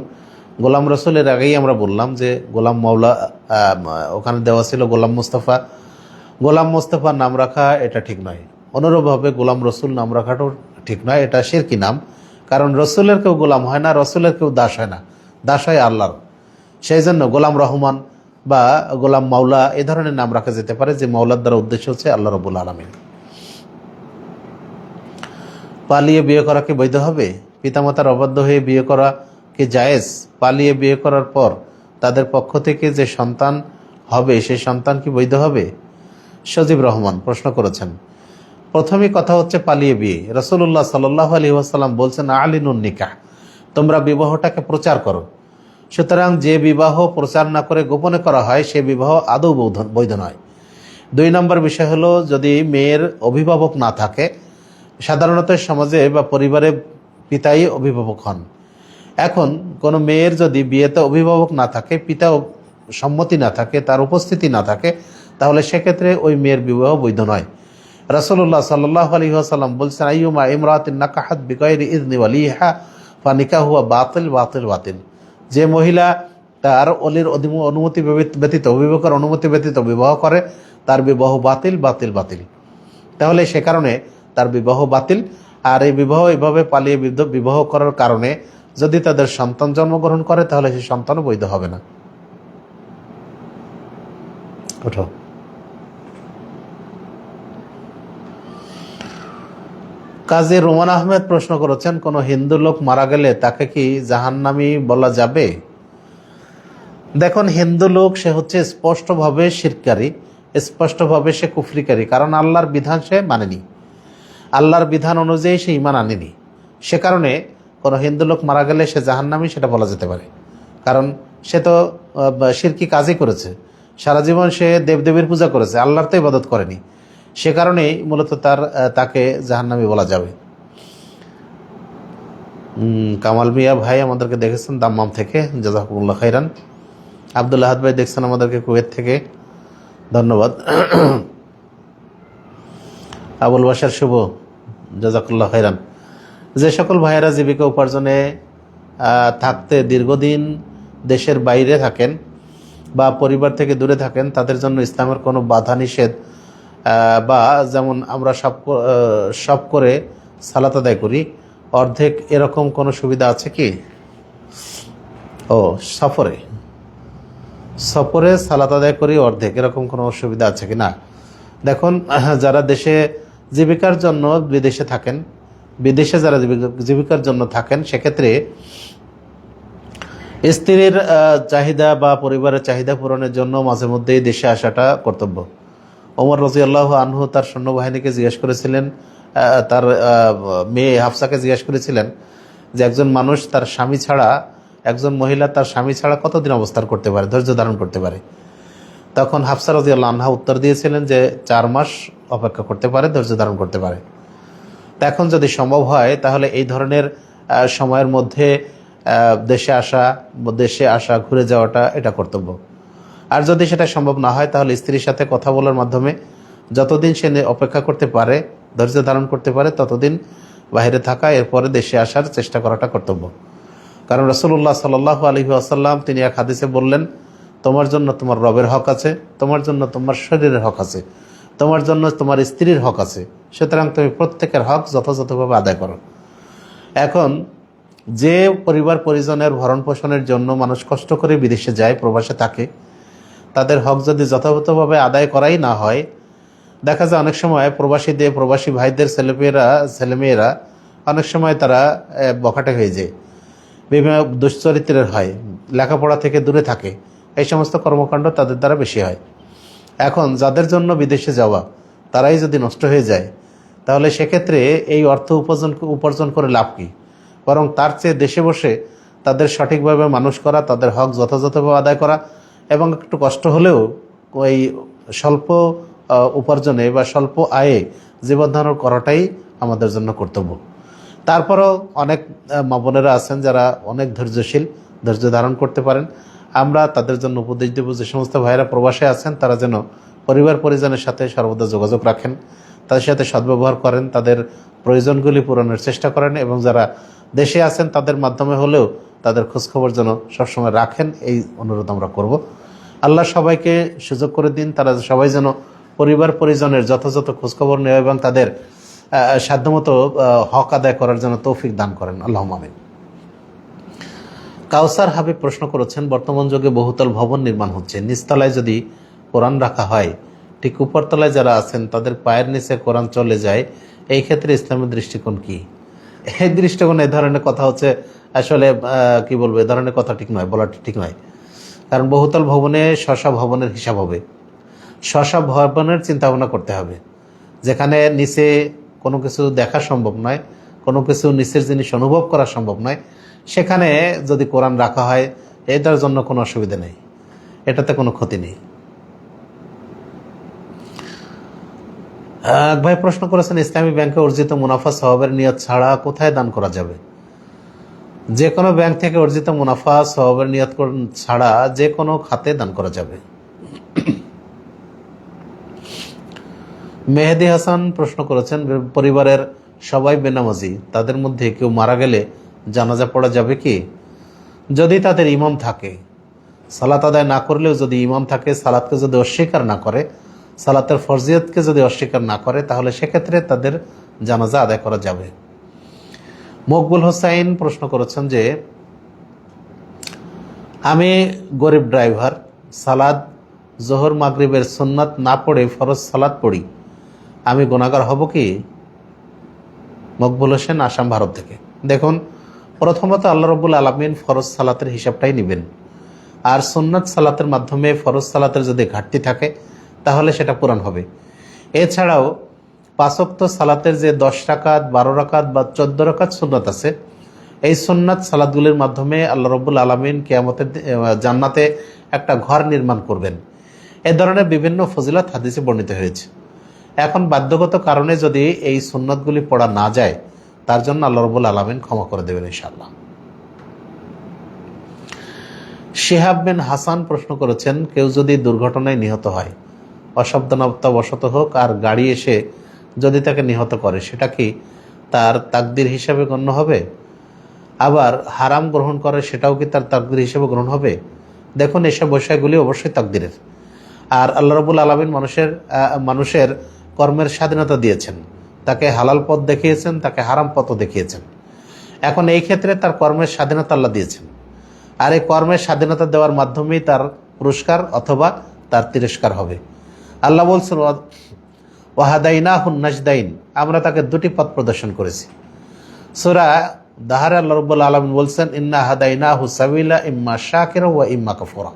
গোলাম রসুল এর আগেই আমরা বললাম যে গোলাম মাওলা, ওখানে দেওয়া ছিল গোলাম মুস্তাফা। গোলাম মুস্তাফার নাম রাখা এটা ঠিক নয়। অনুরূপভাবে গোলাম রসুল নাম রাখাটাও ঠিক নয়, এটা শিরকি নাম। কারণ রসুলের কেউ গোলাম হয় না, রসুলের কেউ দাস হয় না, দাস হয় আল্লাহর। সেই জন্য গোলাম রহমান বা গোলাম মাওলা এ ধরনের নাম রাখা যেতে পারে যে মাওলার দ্বারা উদ্দেশ্য হচ্ছে আল্লাহ রাব্বুল আলামিন। পালিয়ে বিয়ে করা কি বৈধ হবে? পিতামাতার অবাধ্য হয়ে বিয়ে করা কি জায়েজ? পালিয়ে বিয়ে করার পর তাদের পক্ষ থেকে যে সন্তান হবে সেই সন্তান কি বৈধ হবে? সজীব রহমান প্রশ্ন করেছেন। প্রথমেই কথা হচ্ছে পালিয়ে বিয়ে। রাসূলুল্লাহ সাল্লাল্লাহু আলাইহি ওয়াসাল্লাম বলছেন আলিনুন নিকাহ, তোমরা বিবাহটাকে প্রচার করো। সুতরাং যে বিবাহ প্রচার না করে গোপনে করা হয় সে বিবাহ আদৌ বৈধ নয়। 2 নম্বর বিষয় হলো যদি মেয়ের অভিভাবক না থাকে, সাধারণত সমাজে বা পরিবারে পিতাই অভিভাবক হন। এখন কোনো মেয়ের যদি বিয়েতে অভিভাবক না থাকে, পিতা সম্মতি না থাকে, তার উপস্থিতি না থাকে, তাহলে সেক্ষেত্রে ওই মেয়ের বিবাহ বৈধ নয়। রাসূলুল্লাহ সাল্লাল্লাহু আলাইহি ওয়াসাল্লাম বলছেন আইয়ুমা ইমরাতিন নাকাহাত বিগাইরি ইযনি ওয়ালিহা ফানিকাহুয়া বাতিল বাতিল বাতিল। যে মহিলা তার ওলির অনুমতি ব্যতীত, অভিভাবকের অনুমতি ব্যতীত বিবাহ করে তার বিবাহ বাতিল বাতিল বাতিল। তাহলে সে কারণে তার বিবাহ বাতিল। আর এই বিবাহ এভাবে পালিয়ে বিবাহ করার কারণে যদি তাদের সন্তান জন্মগ্রহণ করে তাহলে সেই সন্তানও বৈধ হবে না। ওঠো। কাজী রোমান আহমেদ প্রশ্ন করেছেন, কোন হিন্দু লোক মারা গেলে তাকে কি জাহান্নামী বলা যাবে? দেখুন, হিন্দু লোক সে হচ্ছে স্পষ্টভাবে শিরকারী, স্পষ্টভাবে সে কুফরিকারী, কারণ আল্লাহর বিধান সে মানেনি, আল্লাহর বিধান অনুযায়ী সে ঈমান আনেনি। সে কারণে কোনো হিন্দু লোক মারা গেলে সে জাহান্নামী সেটা বলা যেতে পারে, কারণ সে তো শিরকি কাজই করেছে, সারা জীবন সে দেবদেবীর পূজা করেছে, আল্লাহর তো ইবাদত করেনি। সে কারণেই মূলত তাকে জাহান্নামী বলা যাবে। কামাল মিয়া ভাই আমাদেরকে দেখেছেন দাম্মাম থেকে, জাযাকুমুল্লাহ খাইরান। আব্দুল আহাদ ভাই দেখছেন আমাদেরকে কুয়েত থেকে, ধন্যবাদ। আবুল বাশার শুভ, জাযাকুল্লাহ খাইরান। যে সকল ভাইয়েরা জীবিকা উপার্জনে থাকতে দীর্ঘদিন দেশের বাইরে থাকেন বা পরিবার থেকে দূরে থাকেন, তাদের জন্য ইসলামের কোনো বাধা নিষেধ বা যেমন আমরা সব করে সালাত আদায় করি অর্ধেক, এরকম কোনো সুবিধা আছে কি? ও, সফরে সালাত আদায় করি অর্ধেক, এরকম কোনো অসুবিধা আছে কি? না। দেখুন, যারা দেশে জীবিকার জন্য বিদেশে থাকেন, বিদেশে যারা জীবিকার জন্য থাকেন, সেক্ষেত্রে স্ত্রীর চাহিদা বা পরিবারের চাহিদা পূরণের জন্য মাঝে মধ্যেই দেশে আসাটা কর্তব্য। ওমর রাদিয়াল্লাহু আনহু তার সৈন্যবাহিনীকে জিজ্ঞেস করেছিলেন, তার মেয়ে হাফসাকে জিজ্ঞেস করেছিলেন যে একজন মানুষ তার স্বামী ছাড়া, একজন মহিলা তার স্বামী ছাড়া কতদিন অবস্থান করতে পারে, ধৈর্য ধারণ করতে পারে? তখন হাফসা রাদিয়াল্লাহু আনহা উত্তর দিয়েছিলেন যে 4 মাস অপেক্ষা করতে পারে, ধৈর্য ধারণ করতে পারে। তা এখন যদি সম্ভব হয় তাহলে এই ধরনের সময়ের মধ্যে দেশে আসা ঘুরে যাওয়াটা এটা কর্তব্য। আর যদি সেটা সম্ভব না হয় তাহলে স্ত্রীর সাথে কথা বলার মাধ্যমে যতদিন সে অপেক্ষা করতে পারে, ধৈর্য ধারণ করতে পারে, ততদিন বাইরে থাকা, এরপরে দেশে আসার চেষ্টা করাটা কর্তব্য। কারণ রাসূলুল্লাহ সাল্লাল্লাহু আলাইহি ওয়াসাল্লাম তিনি এক হাদিসে বললেন, তোমার জন্য তোমার রবের হক আছে, তোমার জন্য তোমার শরীরের হক আছে, তোমার জন্য তোমার স্ত্রীর হক আছে, সুতরাং তুমি প্রত্যেকের হক যথাযথভাবে আদায় করো। এখন যে পরিবার পরিজনের ভরণ পোষণের জন্য মানুষ কষ্ট করে বিদেশে যায়, প্রবাসে থাকে, তাদের হক যদি যথাযথভাবে আদায় করাই না হয়, দেখা যায় অনেক সময় প্রবাসী ভাইদের ছেলেমেয়েরা অনেক সময় তারা বখাটে হয়ে যায়, বিভিন্ন দুশ্চরিত্রের হয়, লেখাপড়া থেকে দূরে থাকে, এই সমস্ত কর্মকাণ্ড তাদের দ্বারা বেশি হয়। এখন যাদের জন্য বিদেশে যাওয়া তারাই যদি নষ্ট হয়ে যায়, তাহলে সেক্ষেত্রে এই অর্থ উপার্জন করে লাভ কি? বরং তার চেয়ে দেশে বসে তাদের সঠিকভাবে মানুষ করা, তাদের হক যথাযথভাবে আদায় করা এবং একটু কষ্ট হলেও ওই স্বল্প উপার্জনে বা স্বল্প আয়ে জীবনধারণ করাটাই আমাদের জন্য কর্তব্য। তারপরও অনেক মা বোনেরা আছেন যারা অনেক ধৈর্যশীল, ধৈর্য ধারণ করতে পারেন। আমরা তাদের জন্য উপদেশ দেব, যে সমস্ত ভাইয়েরা প্রবাসে আছেন তারা যেন পরিবার পরিজনের সাথে সর্বদা যোগাযোগ রাখেন, তাদের সাথে সদ্ব্যবহার করেন, তাদের প্রয়োজনগুলি পূরণের চেষ্টা করেন, এবং যারা দেশে আছেন তাদের মাধ্যমে হলেও তাদের খোঁজখবর যেন সবসময় রাখেন, এই অনুরোধ আমরা করব। আল্লাহ সবাইকে সুযোগ করে দিন, তারা সবাই যেন পরিবার পরিজনের যথাযথ খোঁজখবর নেয় এবং তাদের সাধ্যমতো হক আদায় করার জন্য তৌফিক দান করেন। আল্লাহুম্মা আমিন। কাউসার হাবিব প্রশ্ন করেছেন, বর্তমান যুগে বহুতল ভবন নির্মাণ হচ্ছে, নিচতলায় যদি কোরআন রাখা হয়, ঠিক উপরতলায় যারা আছেন তাদের পায়ের নিচে কোরআন চলে যায়, এই ক্ষেত্রে ইসলামের দৃষ্টিকোণ কি? এই দৃষ্টিকোণ, এই ধরনের কথা হচ্ছে আসলে কি বলবো, এ ধরনের কথা ঠিক নয়, বলা ঠিক নয়। কারণ বহুতল ভবনে শশা ভবনের হিসাব হবে, শশা ভবনের চিন্তা ভাবনা করতে হবে। যেখানে নিচে কোনো কিছু দেখা সম্ভব নয়, কোনো কিছু নিচের জিনিস অনুভব করা সম্ভব নয়, সেখানে যদি কোরআন রাখা হয় এটার জন্য কোনো অসুবিধা নেই, এটাতে কোনো ক্ষতি নেই। এক ভাই প্রশ্ন করেছেন, ইসলামী ব্যাংকে অর্জিত মুনাফা সওয়াবের নিয়ত ছাড়া কোথায় দান করা যাবে? যে কোনো ব্যাংক থেকে অর্জিত মুনাফা সওয়াবের নিয়ত ছাড়া যে কোনো খাতে দান করা যাবে। মেহেদি হাসান প্রশ্ন করেছেন, পরিবারের সবাই বেনামাজি, তাদের মধ্যে কেউ মারা গেলে জানাজা পড়া যাবে কি? যদি তাদের ইমাম থাকে, সালাত আদায় না করলেও যদি ইমাম থাকে, সালাতকে যদি অস্বীকার না করে, সালাতের ফরজিয়তকে যদি অস্বীকার না করে, তাহলে সেক্ষেত্রে তাদের জানাজা আদায় করা যাবে। মকবুল হোসাইন প্রশ্ন করেছেন যে, আমি গরিব ড্রাইভার, সালাদ জোহর মাগরিবের সুন্নাত না পড়ে ফরজ সালাত পড়ি, আমি গুনাহগার হব কি? মকবুল হোসেন, আসাম, ভারত থেকে। দেখুন, প্রথমত আল্লাহ রাব্বুল আলামিন ফরজ সালাতের হিসাবটাই নেবেন, আর সুন্নাত সালাতের মাধ্যমে ফরজ সালাতের যদি ঘাটতি থাকে তাহলে সেটা পূরণ হবে। এছাড়াও 5 ওয়াক্ত সালাতের যে 10 রাকাত, 12 রাকাত বা 14 রাকাত সুন্নাত আছে, এই সুন্নাত সালাতগুলির মাধ্যমে আল্লাহ রাব্বুল আলামিন কিয়ামতের জান্নাতে একটা ঘর নির্মাণ করবেন। এ ধরনের বিভিন্ন ফজিলত হাদিসে বর্ণিত হয়েছে। এখন বাধ্যগত কারণে যদি এই সুন্নাতগুলি পড়া না যায়, তার জন্য আল্লাহ রাব্বুল আলামিন ক্ষমা করে দেবেন ইনশাআল্লাহ। শিহাব বিন হাসান প্রশ্ন করেছেন, কেউ যদি দুর্ঘটনায় নিহত হয়, অসাবধানতাবশত হোক, আর গাড়ি এসে যদি তাকে নিহত করে, সেটা কি তার তাকদির হিসাবে গণ্য হবে? আবার হারাম গ্রহণ করে, সেটাও কি তার তাকদির হিসাবে গ্রহণ হবে? দেখুন, এসব বিষয়গুলি অবশ্যই তাকদিরের। আর আল্লাহ রাব্বুল আলামিন মানুষের কর্মের স্বাধীনতা দিয়েছেন, তাকে হালাল পথ দেখিয়েছেন, তাকে হারাম পথও দেখিয়েছেন। এখন এই ক্ষেত্রে তার কর্মের স্বাধীনতা আল্লাহ দিয়েছেন, আর এই কর্মের স্বাধীনতা দেওয়ার মাধ্যমেই তার পুরস্কার অথবা তার তিরস্কার হবে। আল্লাহ বলছেন, ওয়াহাদাইনাহুন নাজদাইন, আমরা তাকে 2টি পথ প্রদর্শন করেছি। সূরা দাহরে আল্লাহ রাব্বুল আলামিন বলছেন, ইন্না হাদাইনাহু সাবিলা ইম্মা শাকিরা ওয়া ইম্মা কাফুরা,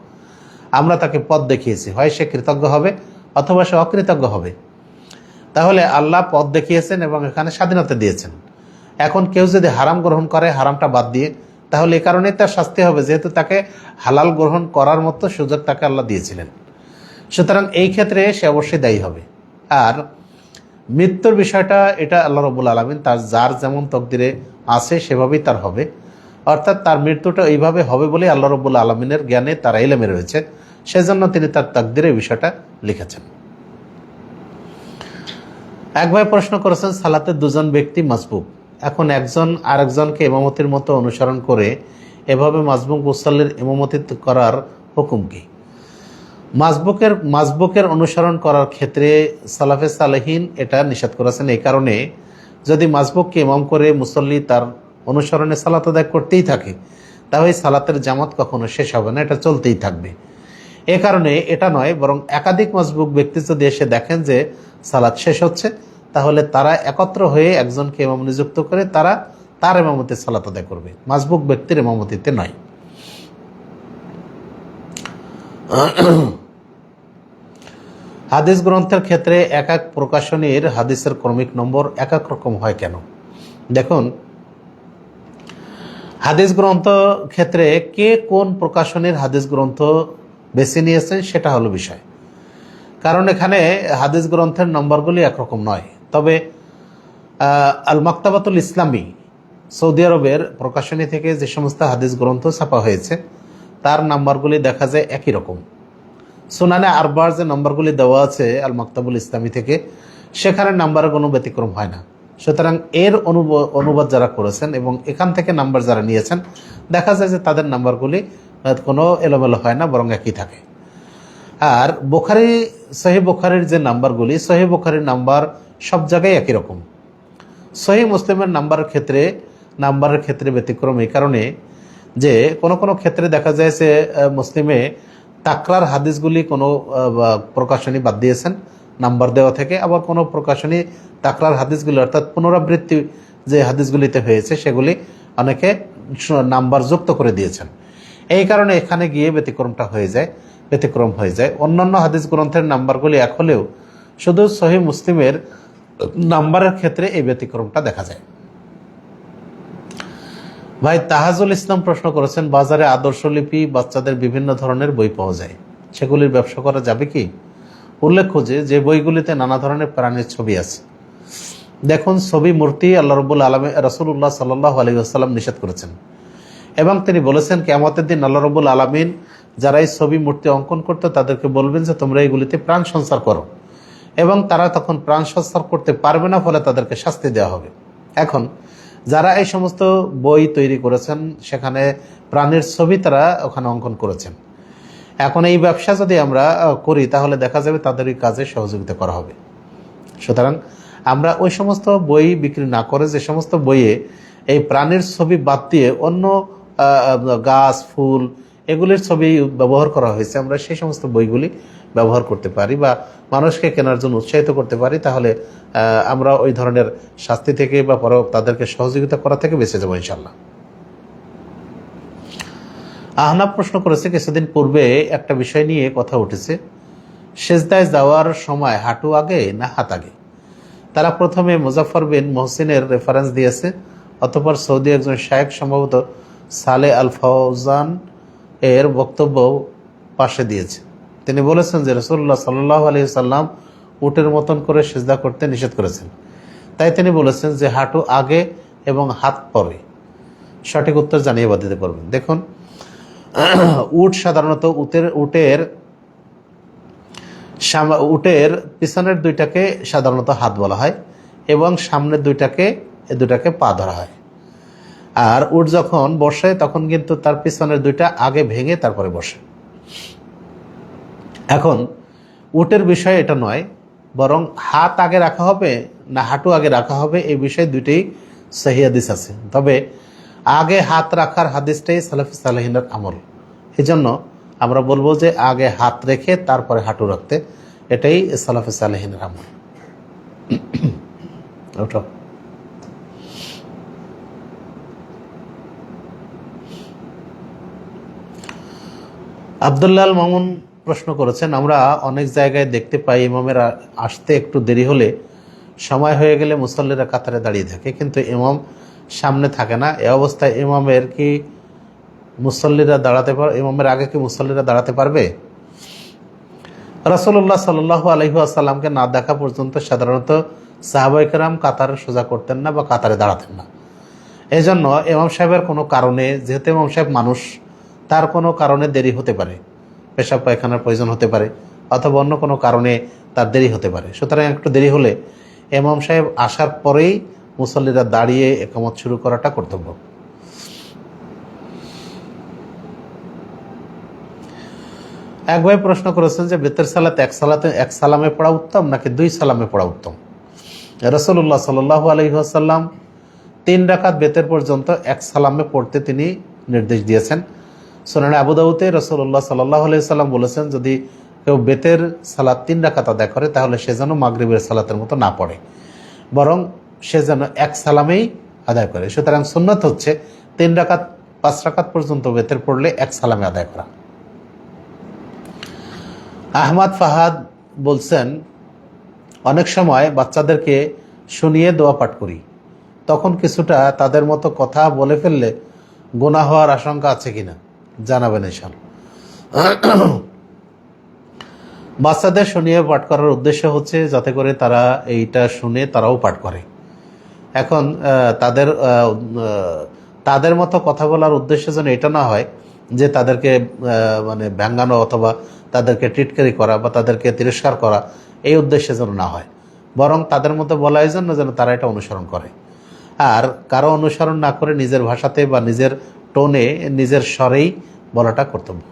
আমরা তাকে পথ দেখিয়েছি, হয় সে কৃতজ্ঞ হবে অথবা সে অকৃতজ্ঞ হবে। তাহলে আল্লাহ পথ দেখিয়েছেন এবং এখানে স্বাধীনতা দিয়েছেন। এখন কেউ যদি হারাম গ্রহণ করে, হারামটা বাদ দিয়ে, তাহলে এই কারণেই তার শাস্তি হবে, যেহেতু তাকে হালাল গ্রহণ করার মতো সুযোগ তাকে আল্লাহ দিয়েছিলেন। সুতরাং এই ক্ষেত্রে সে অবশ্যই দায়ী হবে। আর মৃত্যুর বিষয়টা এটা আল্লাহ রাব্বুল আলামিন তার যার যেমন তকদিরে আছে সেভাবেই তার হবে, অর্থাৎ তার মৃত্যুটা এইভাবে হবে বলে আল্লাহ রাব্বুল আলামিনের জ্ঞানে তার ইলমে রয়েছে, সেজন্য তিনি তার তাকদিরে এই বিষয়টা লিখেছেন। এক ভাই প্রশ্ন করেছেন, সালাতে দুজন ব্যক্তি মাসবুক, এখন একজন আরেকজনকে ইমামতির মতো অনুসরণ করে এভাবে মাসবুক মুসাল্লির ইমামতি করার হুকুম কি? মাসবুকের অনুসরণ করার ক্ষেত্রে সালাফে সালেহিন এটা নিষেধ করেছেন। এই কারণে যদি মাসবুককে ইমাম করে মুসল্লি তার অনুসরণে সালাত আদায় করতেই থাকে, তাহলে সালাতের জামাত কখনো শেষ হবে না, এটা চলতেই থাকবে। এ কারণে এটা নয়, বরং একাধিক মাসবুক ব্যক্তি যদি এসে দেখেন যে সালাত শেষ হচ্ছে, তাহলে তারা একত্র হয়ে একজনকে ইমাম নিযুক্ত করে তারা তার ইমামতে সালাত আদায় করবে, মাসবুক ব্যক্তির ইমামতিতে নয়। হাদিস গ্রন্থের ক্ষেত্রে এক এক প্রকাশনীর হাদিসের ক্রমিক নম্বর এক এক রকম হয় কেন? দেখুন, হাদিস গ্রন্থ ক্ষেত্রে কে কোন প্রকাশনীর হাদিস গ্রন্থ বেছে নিয়েছেন সেটা হলো বিষয়। কারণ এখানে হাদিস গ্রন্থের নম্বরগুলি একরকম নয়। তবে আল মাকতাবাতুল ইসলামী সৌদি আরবের প্রকাশনী থেকে যে সমস্ত হাদিস গ্রন্থ ছাপা হয়েছে তার নাম্বারগুলি দেখা যায় একই রকম। সুনানে আরবার যে নম্বরগুলি দেওয়া আছে আল মাকতাবুল ইসলামী থেকে, সেখানে নাম্বারের কোনো ব্যতিক্রম হয় না। সুতরাং এর অনুবাদ যারা করেছেন এবং এখান থেকে নাম্বার যারা নিয়েছেন, দেখা যায় যে তাদের নাম্বারগুলি কোনো এলোমেলো হয় না, বরং একই থাকে। আর সহিহ বুখারীর যে নাম্বারগুলি, সহিহ বুখারীর নাম্বার সব জায়গায় একই রকম। সহিহ মুসলিমের নাম্বারের ক্ষেত্রে ব্যতিক্রম এই কারণে যে কোনো কোনো ক্ষেত্রে দেখা যায় যে মুসলিমে তাকরার হাদিসগুলি কোনো প্রকাশনী বাদ দিয়েছেন নাম্বার দেওয়া থেকে, আবার কোনো প্রকাশনী তাকরার হাদিসগুলি অর্থাৎ পুনরাবৃত্তি যে হাদিসগুলিতে হয়েছে সেগুলি অনেকে নাম্বার যুক্ত করে দিয়েছেন। এই কারণে এখানে গিয়ে ব্যতিক্রম হয়ে যায়। অন্যান্য হাদিস গ্রন্থের নাম্বারগুলি এক হলেও শুধু সহিহ মুসলিমের নাম্বারের ক্ষেত্রে এই ব্যতিক্রমটা দেখা যায়। ভাই তাহাজুল ইসলাম প্রশ্ন করেছেন, বাজারে আদর্শলিপি বাচ্চাদের বিভিন্ন ধরনের বই পাওয়া যায়, সেগুলির ব্যবসা করা যাবে কি? উল্লেখ্য যে বইগুলিতে নানা ধরনের প্রাণীর ছবি আছে। দেখুন, ছবি মূর্তি আল্লাহ রাব্বুল আলামিন রাসূলুল্লাহ সাল্লাল্লাহু আলাইহি ওয়াসাল্লাম নিষেধ করেছেন এবং তিনি বলেছেন কিয়ামতের দিন আল্লাহ রাব্বুল আলামিন যারা এই ছবি মূর্তি অঙ্কন করতো তাদেরকে বলবেন যে তোমরা এইগুলিতে প্রাণ সঞ্চার করো, এবং তারা তখন প্রাণ সঞ্চার করতে পারবে না, ফলে তাদেরকে শাস্তি দেওয়া হবে। এখন যারা এই সমস্ত বই তৈরি করেছেন সেখানে প্রাণীর ছবি তারা ওখানে অঙ্কন করেছেন। এখন এই ব্যবসা যদি আমরা করি তাহলে দেখা যাবে তাদের এই কাজে সহযোগিতা করা হবে। সুতরাং আমরা ওই সমস্ত বই বিক্রি না করে যে সমস্ত বইয়ে এই প্রাণীর ছবি বাদ দিয়ে অন্য গাছ ফুল এগুলির ছবি ব্যবহার করা হয়েছে, আমরা সেই সমস্ত বইগুলি ব্যবহার করতে পারি বা মানুষকে কেনার জন্য উৎসাহিত করতে পারি, তাহলে আমরা ওই ধরনের শাস্তি থেকে বা তাদেরকে সহযোগিতা করা থেকে বেঁচে যাবো ইনশাল্লাহ। আহনাব প্রশ্ন করেছে, কিছুদিন পূর্বে একটা বিষয় নিয়ে কথা উঠেছে, সেজদায় যাওয়ার সময় হাঁটু আগে না হাত আগে। তারা প্রথমে মুজাফফর বিন মহসিনের রেফারেন্স দিয়েছে, অতঃপর সৌদি একজন শায়েখ সম্ভবত সালে আল ফাওজান এর বক্তব্য পাশে দিয়েছে। তিনি বলেছেন যে রাসূলুল্লাহ সাল্লাল্লাহু আলাইহি সাল্লাম উটের মতন করে সিজদা করতে নিষেধ করেছেন, তাই তিনি বলেছেন যে হাঁটু আগে এবং হাত পরে। সঠিক উত্তর জানিয়ে দিতে পারবেন। দেখুন, উট সাধারণত উটের পিছনের দুইটাকে সাধারণত হাত বলা হয় এবং সামনের দুটাকে পা ধরা হয়। আর উট যখন বসে তখন কিন্তু তার পিছনের দুইটা আগে ভেঙে তারপরে বসে। এখন উটের বিষয় এটা নয়, বরং হাত আগে রাখা হবে না হাঁটু আগে রাখা হবে এই বিষয়ে দুইটাই সহিহ হাদিস আছে। তবে আগে হাত রাখার হাদিসটাই সালাফে সালেহিনের আমল, এই জন্য আমরা বলবো যে আগে হাত রেখে তারপরে হাঁটু রাখতে, এটাই সালাফে সালেহিনের আমল। ওটা আব্দুল্লাহ মামুন প্রশ্ন করেছেন, আমরা অনেক জায়গায় দেখতে পাই ইমামের আসতে একটু দেরি হলে সময় হয়ে গেলে মুসল্লিরা কাতারে দাঁড়িয়ে থাকে, কিন্তু ইমাম সামনে থাকে না। এ অবস্থায় ইমামের আগে কি মুসল্লিরা দাঁড়াতে পারবে? রাসূলুল্লাহ সাল্লাল্লাহু আলাইহি ওয়াসাল্লামকে না দেখা পর্যন্ত সাধারণত সাহাবায়ে কেরাম কাতারে সোজা করতেন না বা কাতারে দাঁড়াতেন না। এই জন্য ইমাম সাহেবের কোনো কারণে, যেহেতু ইমাম সাহেব মানুষ, তার কোনো কারণে দেরি হতে পারে, পেশাব পায়খানার প্রয়োজন হতে পারে, অথবা অন্য কোনো কারণে তার দেরি হতে পারে। সুতরাং একটু দেরি হলে ইমাম সাহেব আসার পরেই মুসল্লিরা দাঁড়িয়ে ইকামত শুরু করাটা কর্তব্য। এক ভাই প্রশ্ন করেছেন যে বেতের সালাতে এক সালামে পড়া উত্তম নাকি 2 সালামে পড়া উত্তম। রাসূলুল্লাহ সাল্লাল্লাহু আলাইহি ওয়াসাল্লাম 3 রাকাত বেতের পর্যন্ত এক সালামে পড়তে তিনি নির্দেশ দিয়েছেন। সুনানে আবু দাউদে রাসূলুল্লাহ সাল্লাল্লাহু আলাইহি ওয়াসাল্লাম বলেছেন, যদি কেউ বেতের সালাত 3 রাকাত আদায় করে তাহলে সে যেন মাগরিবের সালাতের মতো না পড়ে, বরং সে যেন এক সালামেই আদায় করে। সুতরাং সুন্নাত হচ্ছে 3 রাকাত 5 রাকাত পর্যন্ত বেতের পড়লে এক সালামে আদায় করা। আহমদ ফাহাদ বলছেন, অনেক সময় বাচ্চাদেরকে শুনিয়ে দোয়া পাঠ করি, তখন কিছুটা তাদের মতো কথা বলে ফেললে গুনাহ হওয়ার আশঙ্কা আছে কিনা জানাবেন ইনশাআল্লাহ। বাচ্চাদের শুনিয়ে পাঠ করার উদ্দেশ্য হচ্ছে যাতে করে তারা এইটা শুনে তারাও পাঠ করে। এখন তাদের মতো কথা বলার উদ্দেশ্য যেন এটা না হয় যে তাদেরকে মানে ব্যঙ্গানো অথবা তাদেরকে টিটকারি করা বা তাদেরকে তিরস্কার করা, এই উদ্দেশ্যে যেন না হয়, বরং তাদের মতো বলার জন্য যেন তারা এটা অনুসরণ করে। আর কারো অনুসরণ না করে নিজের ভাষাতে বা নিজের টোনে, নিজের স্বরেই বলাটা কর্তব্য।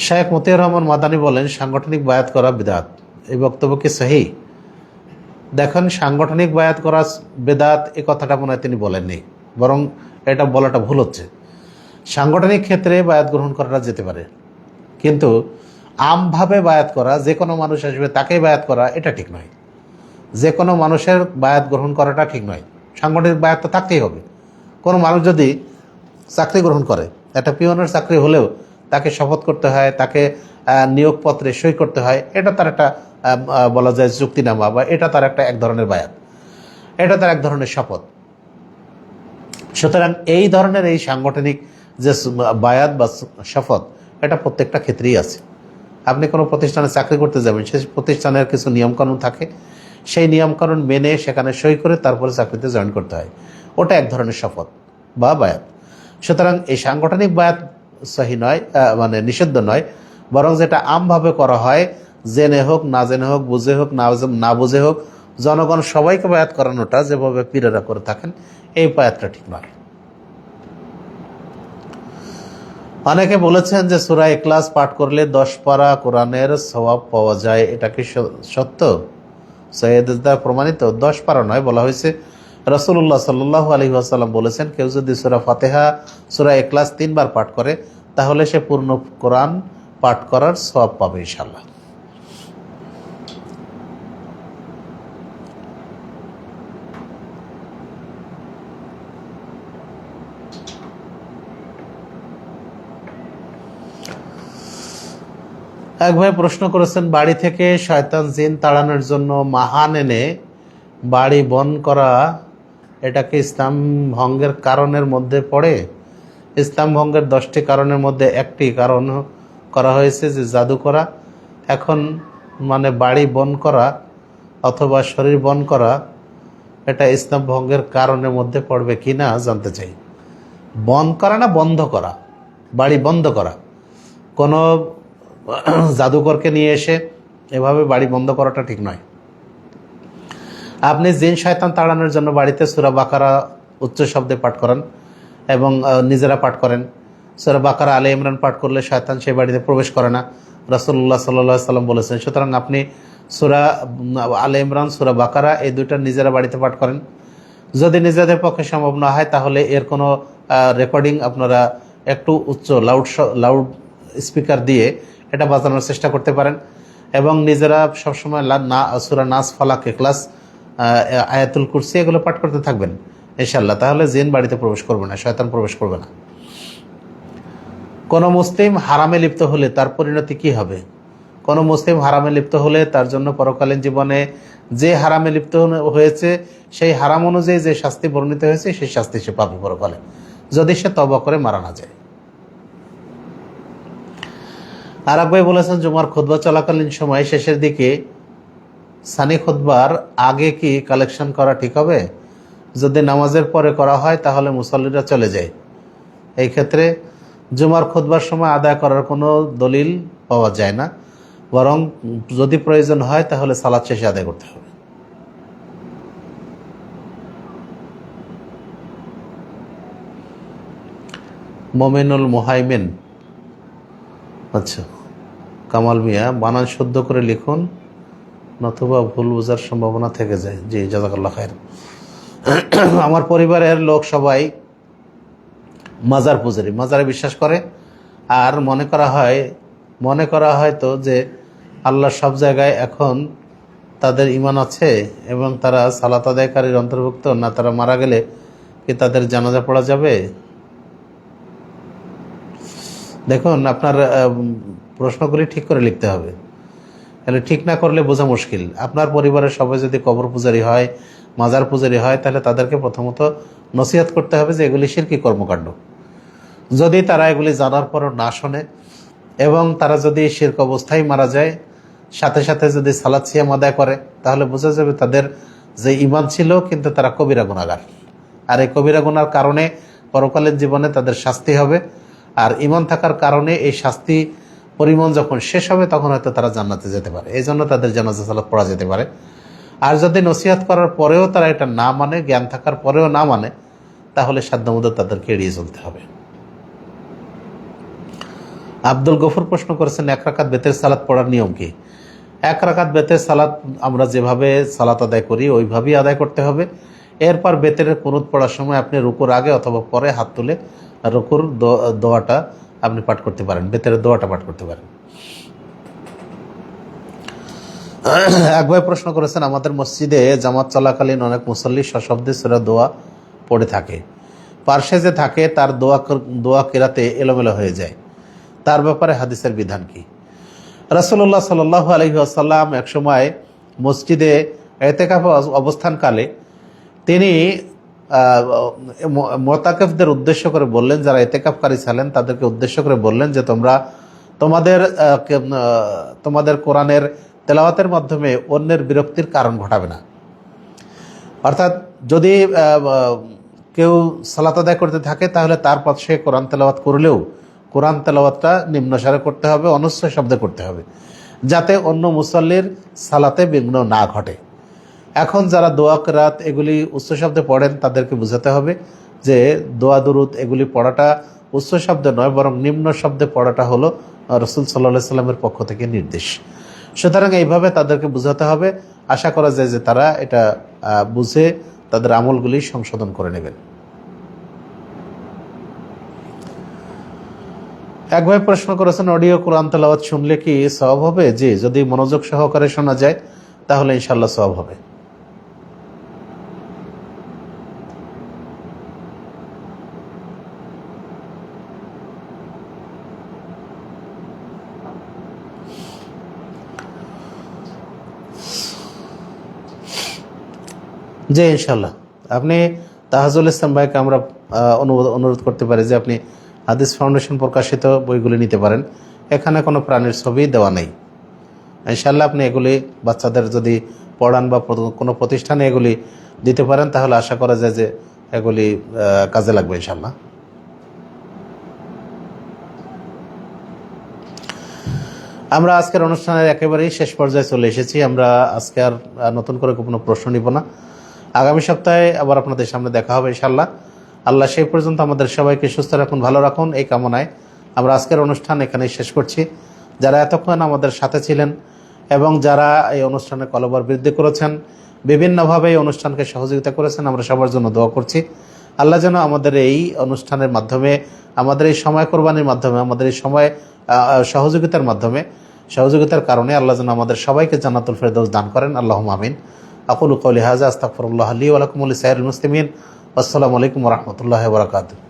শায়েখ মতিউর রহমান মাদানী বলেন, সাংগঠনিক বায়াত করা বিদআত, এই বক্তব্য কি সহি? দেখেন, সাংগঠনিক বায়াত করা বেদাত এই কথাটা মনে হয় তিনি বলেননি, বরং এটা বলাটা ভুল হচ্ছে। সাংগঠনিক ক্ষেত্রে বায়াত গ্রহণ করাটা যেতে পারে, কিন্তু আমভাবে বায়াত করা, যে কোনো মানুষ আসবে তাকেই বায়াত করা, এটা ঠিক নয়। যে কোনো মানুষের বায়াত গ্রহণ করাটা ঠিক নয়। সাংগঠনিক বায়াত তো থাকতেই হবে। কোনো মানুষ যদি চাকরি গ্রহণ করে, একটা পিওনের চাকরি হলেও তাকে শপথ করতে হয়, তাকে নিয়োগপত্রে সই করতে হয়, এটা তার একটা বলা যায় চুক্তিনামা, বা এটা তার এক ধরনের বায়াত, এটা তার এক ধরনের শপথ। সুতরাং এই ধরনের এই সাংগঠনিক যে বায়াত বা শপথ, এটা প্রত্যেকটা ক্ষেত্রেই আছে। আপনি কোনো প্রতিষ্ঠানে চাকরি করতে যাবেন, সেই প্রতিষ্ঠানের কিছু নিয়মকানুন থাকে, সেই নিয়মকানুন মেনে সেখানে সই করে তারপরে চাকরিতে জয়েন করতে হয়, ওটা এক ধরনের শপথ বা বায়াত। সুতরাং এই সাংগঠনিক বায়াত সহি নয়, মানে নিষিদ্ধ নয়, বরং যেটা আমভাবে করা হয়, জেনে হোক না জেনে হোক, বুঝে হোক না বুঝে হোক, জনগণ সবাইকে বায়াত করানোটা যেভাবে পীরেরা করে থাকেন, এই বায়াতটা ঠিক নয়। অনেকে বলেছেন যে সূরা ইখলাস পাঠ করলে 10 পারা কোরআনের সওয়াব পাওয়া যায়, এটা কি সত্য? সহিহ দ্বারা প্রমাণিত। 10 পারা নয়, বলা হয়েছে রাসূলুল্লাহ সাল্লাল্লাহু আলাইহি ওয়াসাল্লাম বলেছেন, কেউ যদি সূরা ফাতিহা, সূরা ইখলাস 3 বার পাঠ করে তাহলে সে পূর্ণ কোরআন পাঠ করার সওয়াব পাবে ইনশাআল্লাহ। এক ভাই প্রশ্ন করেছেন, বাড়ি থেকে শয়তান জিন তাড়ানোর জন্য মাহান এনে বাড়ি বন করা, এটা কি ইসলাম ভঙ্গের কারণের মধ্যে পড়ে? ইসলাম ভঙ্গের 10টি কারণের মধ্যে একটি কারণ করা হয়েছে যে জাদু করা। এখন মানে বাড়ি বন করা অথবা শরীর বন করা, এটা ইসলাম ভঙ্গের কারণের মধ্যে পড়বে কি না জানতে চাই। বন করা না বন্ধ করা, বাড়ি বন্ধ করা। কোনো জাদুকরকে নিয়ে এসে এভাবে বাড়ি বন্ধ করাটা ঠিক নয়। আপনি জিন শয়তান তাড়ানোর জন্য বাড়িতে সূরা বাকারা উচ্চ শব্দে পাঠ করেন এবং নিজেরা পাঠ করেন। সূরা বাকারা, আলে ইমরান পাঠ করলে শয়তান সেই বাড়িতে প্রবেশ করে না, রাসূলুল্লাহ সাল্লাল্লাহু আলাইহি ওয়াসাল্লাম বলেছেন। সুতরাং আপনি সূরা আলে ইমরান, সূরা বাকারা এই দুইটা নিজেরা বাড়িতে পাঠ করেন। যদি নিজেদের পক্ষে সম্ভব না হয় তাহলে এর কোনো রেকর্ডিং আপনারা একটু উচ্চ লাউড স্পিকার দিয়ে এটা বাজানোর চেষ্টা করতে পারেন, এবং নিজেরা সবসময় সূরা নাস, ফালাক, ইখলাস, আয়াতুল কুরসি এগুলো পাঠ করতে থাকবেন ইনশাআল্লাহ। তাহলে জিন বাড়িতে প্রবেশ করবে না, শয়তান প্রবেশ করবে না। কোনো মুসলিম হারামে লিপ্ত হলে তার পরিণতি কি হবে? কোনো মুসলিম হারামে লিপ্ত হলে তার জন্য পরকালীন জীবনে যে হারামে লিপ্ত হয়েছে সেই হারাম অনুযায়ী যে শাস্তি বর্ণিত হয়েছে সেই শাস্তি সে পাবে পরকালে। যদি সে তওবা করে মারা না যায়। আর এক ভাই বলেছেন জুমার খুতবা চলাকালীন সময় শেষের দিকে সানি খুতবার আগে কি কালেকশন করা ঠিক হবে? যদি নামাজের পরে করা হয় তাহলে মুসল্লিরা চলে যায়। এই ক্ষেত্রে জুমার খুতবার সময় আদায় করার কোনো দলিল পাওয়া যায় না, বরং যদি প্রয়োজন হয় তাহলে সালাত শেষে আদায় করতে হবে। মোমিনুল মুহাইমিন, আচ্ছা কামাল মিয়া, বানান শুদ্ধ করে লিখুন নতুবা ভুল বোঝার সম্ভাবনা থেকে যায়। জি জাযাকাল্লাহ খায়ের। আমার পরিবারের লোক সবাই মাজার পূজারী, মাজারে বিশ্বাস করে, আর মনে করা হয় তো যে আল্লাহ সব জায়গায় এখন তাদের ঈমান আছে এবং তারা সালাত আদায়কারীর অন্তর্ভুক্ত না, তারা মারা গেলে কি তাদের জানাজা পড়া যাবে? দেখুন, আপনার প্রশ্নগুলি ঠিক করে লিখতে হবে, তাহলে ঠিক না করলে বোঝা মুশকিল। আপনার পরিবারের সবাই যদি কবর পূজারী হয়, মাজার পূজারী হয়, তাহলে তাদেরকে প্রথমত নসিহত করতে হবে যে এগুলি শিরকি কর্মকাণ্ড। যদি তারা এগুলি জানার পরও না শোনে এবং তারা যদি শিরক অবস্থায় মারা যায়, সাথে সাথে যদি সালাত সিয়াম আদায় করে, তাহলে বোঝা যাবে তাদের যে ঈমান ছিল কিন্তু তারা কবিরা গুনাহগার। আর এই কবিরা গুনার কারণে পরকালীন জীবনে তাদের শাস্তি হবে, আর ঈমান থাকার কারণে এই শাস্তি পরিমাণ যখন শেষ হবে তখন হয়তো তারা জান্নাতে যেতে পারে। এই জন্য তাদের জানাজা সালাত পড়া যেতে পারে। আর যদি নসিহত করার পরেও তারা এটা না মানে, জ্ঞান থাকার পরেও না মানে, তাহলে সাধ্যমতো তাদেরকে এড়িয়ে চলতে হবে। আব্দুল গফুর প্রশ্ন করেছেন এক রাকাত বেতের সালাত পড়ার নিয়ম কি? এক রাকাত বেতের সালাত আমরা যেভাবে সালাত আদায় করি ওইভাবেই আদায় করতে হবে। এরপর বেতের কুনুত পড়ার সময় আপনি রুকুর আগে অথবা পরে হাত তুলে রুকুর দোয়াটা আপনি পাঠ করতে পারেন, বেতের দোয়াটা পাঠ করতে পারেন। এক ভাই প্রশ্ন করেছেন আমাদের মসজিদে জামাত চলাকালীন অনেক মুসল্লি সশব্দে সূরা দোয়া পড়ে থাকে, পার্শ্বে যে থাকে তার দোয়া কেরাতে এলোমেলো হয়ে যায়, তার ব্যাপারে হাদিসের বিধান কি? রাসূলুল্লাহ সাল্লাল্লাহু আলাইহি ওয়াসাল্লাম এক সময় মসজিদে ইতিকাফ অবস্থানকালে তিনি মুতাকাফিরদের উদ্দেশ্য করে বললেন, যারা ইতিকাফকারী ছিলেন তাদেরকে উদ্দেশ্য করে বললেন যে তোমরা তোমাদের কোরআনের তেলাওয়াতের মাধ্যমে অন্যের বিরক্তির কারণ ঘটাবে না। অর্থাৎ যদি কেউ সালাত আদায় করতে থাকে তাহলে তার পথ সে কোরআন তেলাওয়াত করলেও কোরআন তেলাওয়াতটা নিম্নস্বরে করতে হবে, অনুচ্চ শব্দে করতে হবে, যাতে অন্য মুসল্লির সালাতে বিঘ্ন না ঘটে। এখন যারা দোয়া কেরাত এগুলি উচ্চ শব্দে পড়েন তাদেরকে বোঝাতে হবে যে দোয়া দুরুদ এগুলি পড়াটা উচ্চ শব্দে নয়, বরং নিম্ন শব্দে পড়াটা হলো রাসূল সাল্লাল্লাহু আলাইহি সাল্লামের পক্ষ থেকে নির্দেশ। সুতরাং এইভাবে তাদেরকে বোঝাতে হবে। আশা করা যায় যে তারা এটা বুঝে তাদের আমলগুলি সংশোধন করে নেবেন। এক ভাই প্রশ্ন করেছেন অডিও কোরআন তেলাওয়াত শুনলে কি সওয়াব হবে? জি, যদি মনোযোগ সহকারে শোনা যায় তাহলে ইনশাআল্লাহ সওয়াব হবে। জি ইনশাআল্লাহ। আপনি তাহাজুল ইসলাম ভাইকে আমরা অনুরোধ করতে পারি যে আপনি হাদিস ফাউন্ডেশন প্রকাশিত বইগুলি নিতে পারেন, এখানে কোনো প্রাণীর ছবি দেওয়া নেই। ইনশাআল্লাহ আপনি এগুলি বাচ্চাদের যদি পড়ান বা কোনো প্রতিষ্ঠানে এগুলি দিতে পারেন তাহলে আশা করা যায় যে এগুলি কাজে লাগবে ইনশাআল্লাহ। আমরা আজকের অনুষ্ঠানের একেবারেই শেষ পর্যায়ে চলে এসেছি। আমরা আজকে আর নতুন করে কোনো প্রশ্ন নিব না। আগামী সপ্তাহে আবার আপনাদের সামনে দেখা হবে ইনশাআল্লাহ। আল্লাহ সেই পর্যন্ত আমাদের সবাইকে সুস্থ রাখুন, ভালো রাখুন, এই কামনায় আমরা আজকের অনুষ্ঠান এখানেই শেষ করছি। যারা এতক্ষণ আমাদের সাথে ছিলেন এবং যারা এই অনুষ্ঠানে কলবর বৃদ্ধি করেছেন, বিভিন্নভাবে এই অনুষ্ঠানকে সহযোগিতা করেছেন, আমরা সবার জন্য দোয়া করছি। আল্লাহ যেন আমাদের এই অনুষ্ঠানের মাধ্যমে, আমাদের এই সময় কোরবানির মাধ্যমে, আমাদের এই সময় সহযোগিতার কারণে আল্লাহ যেন আমাদের সবাইকে জান্নাতুল ফেরদৌস দান করেন। আল্লাহুম্মা আমিন। আকুলু কওলি হাযা আস্তাগফিরুল্লাহ লি ওয়া লাকুম ওয়া লিসাইরিল মুসলিমিন। আসসালামু আলাইকুম ওয়া রাহমাতুল্লাহি ওয়া বারাকাতুহু।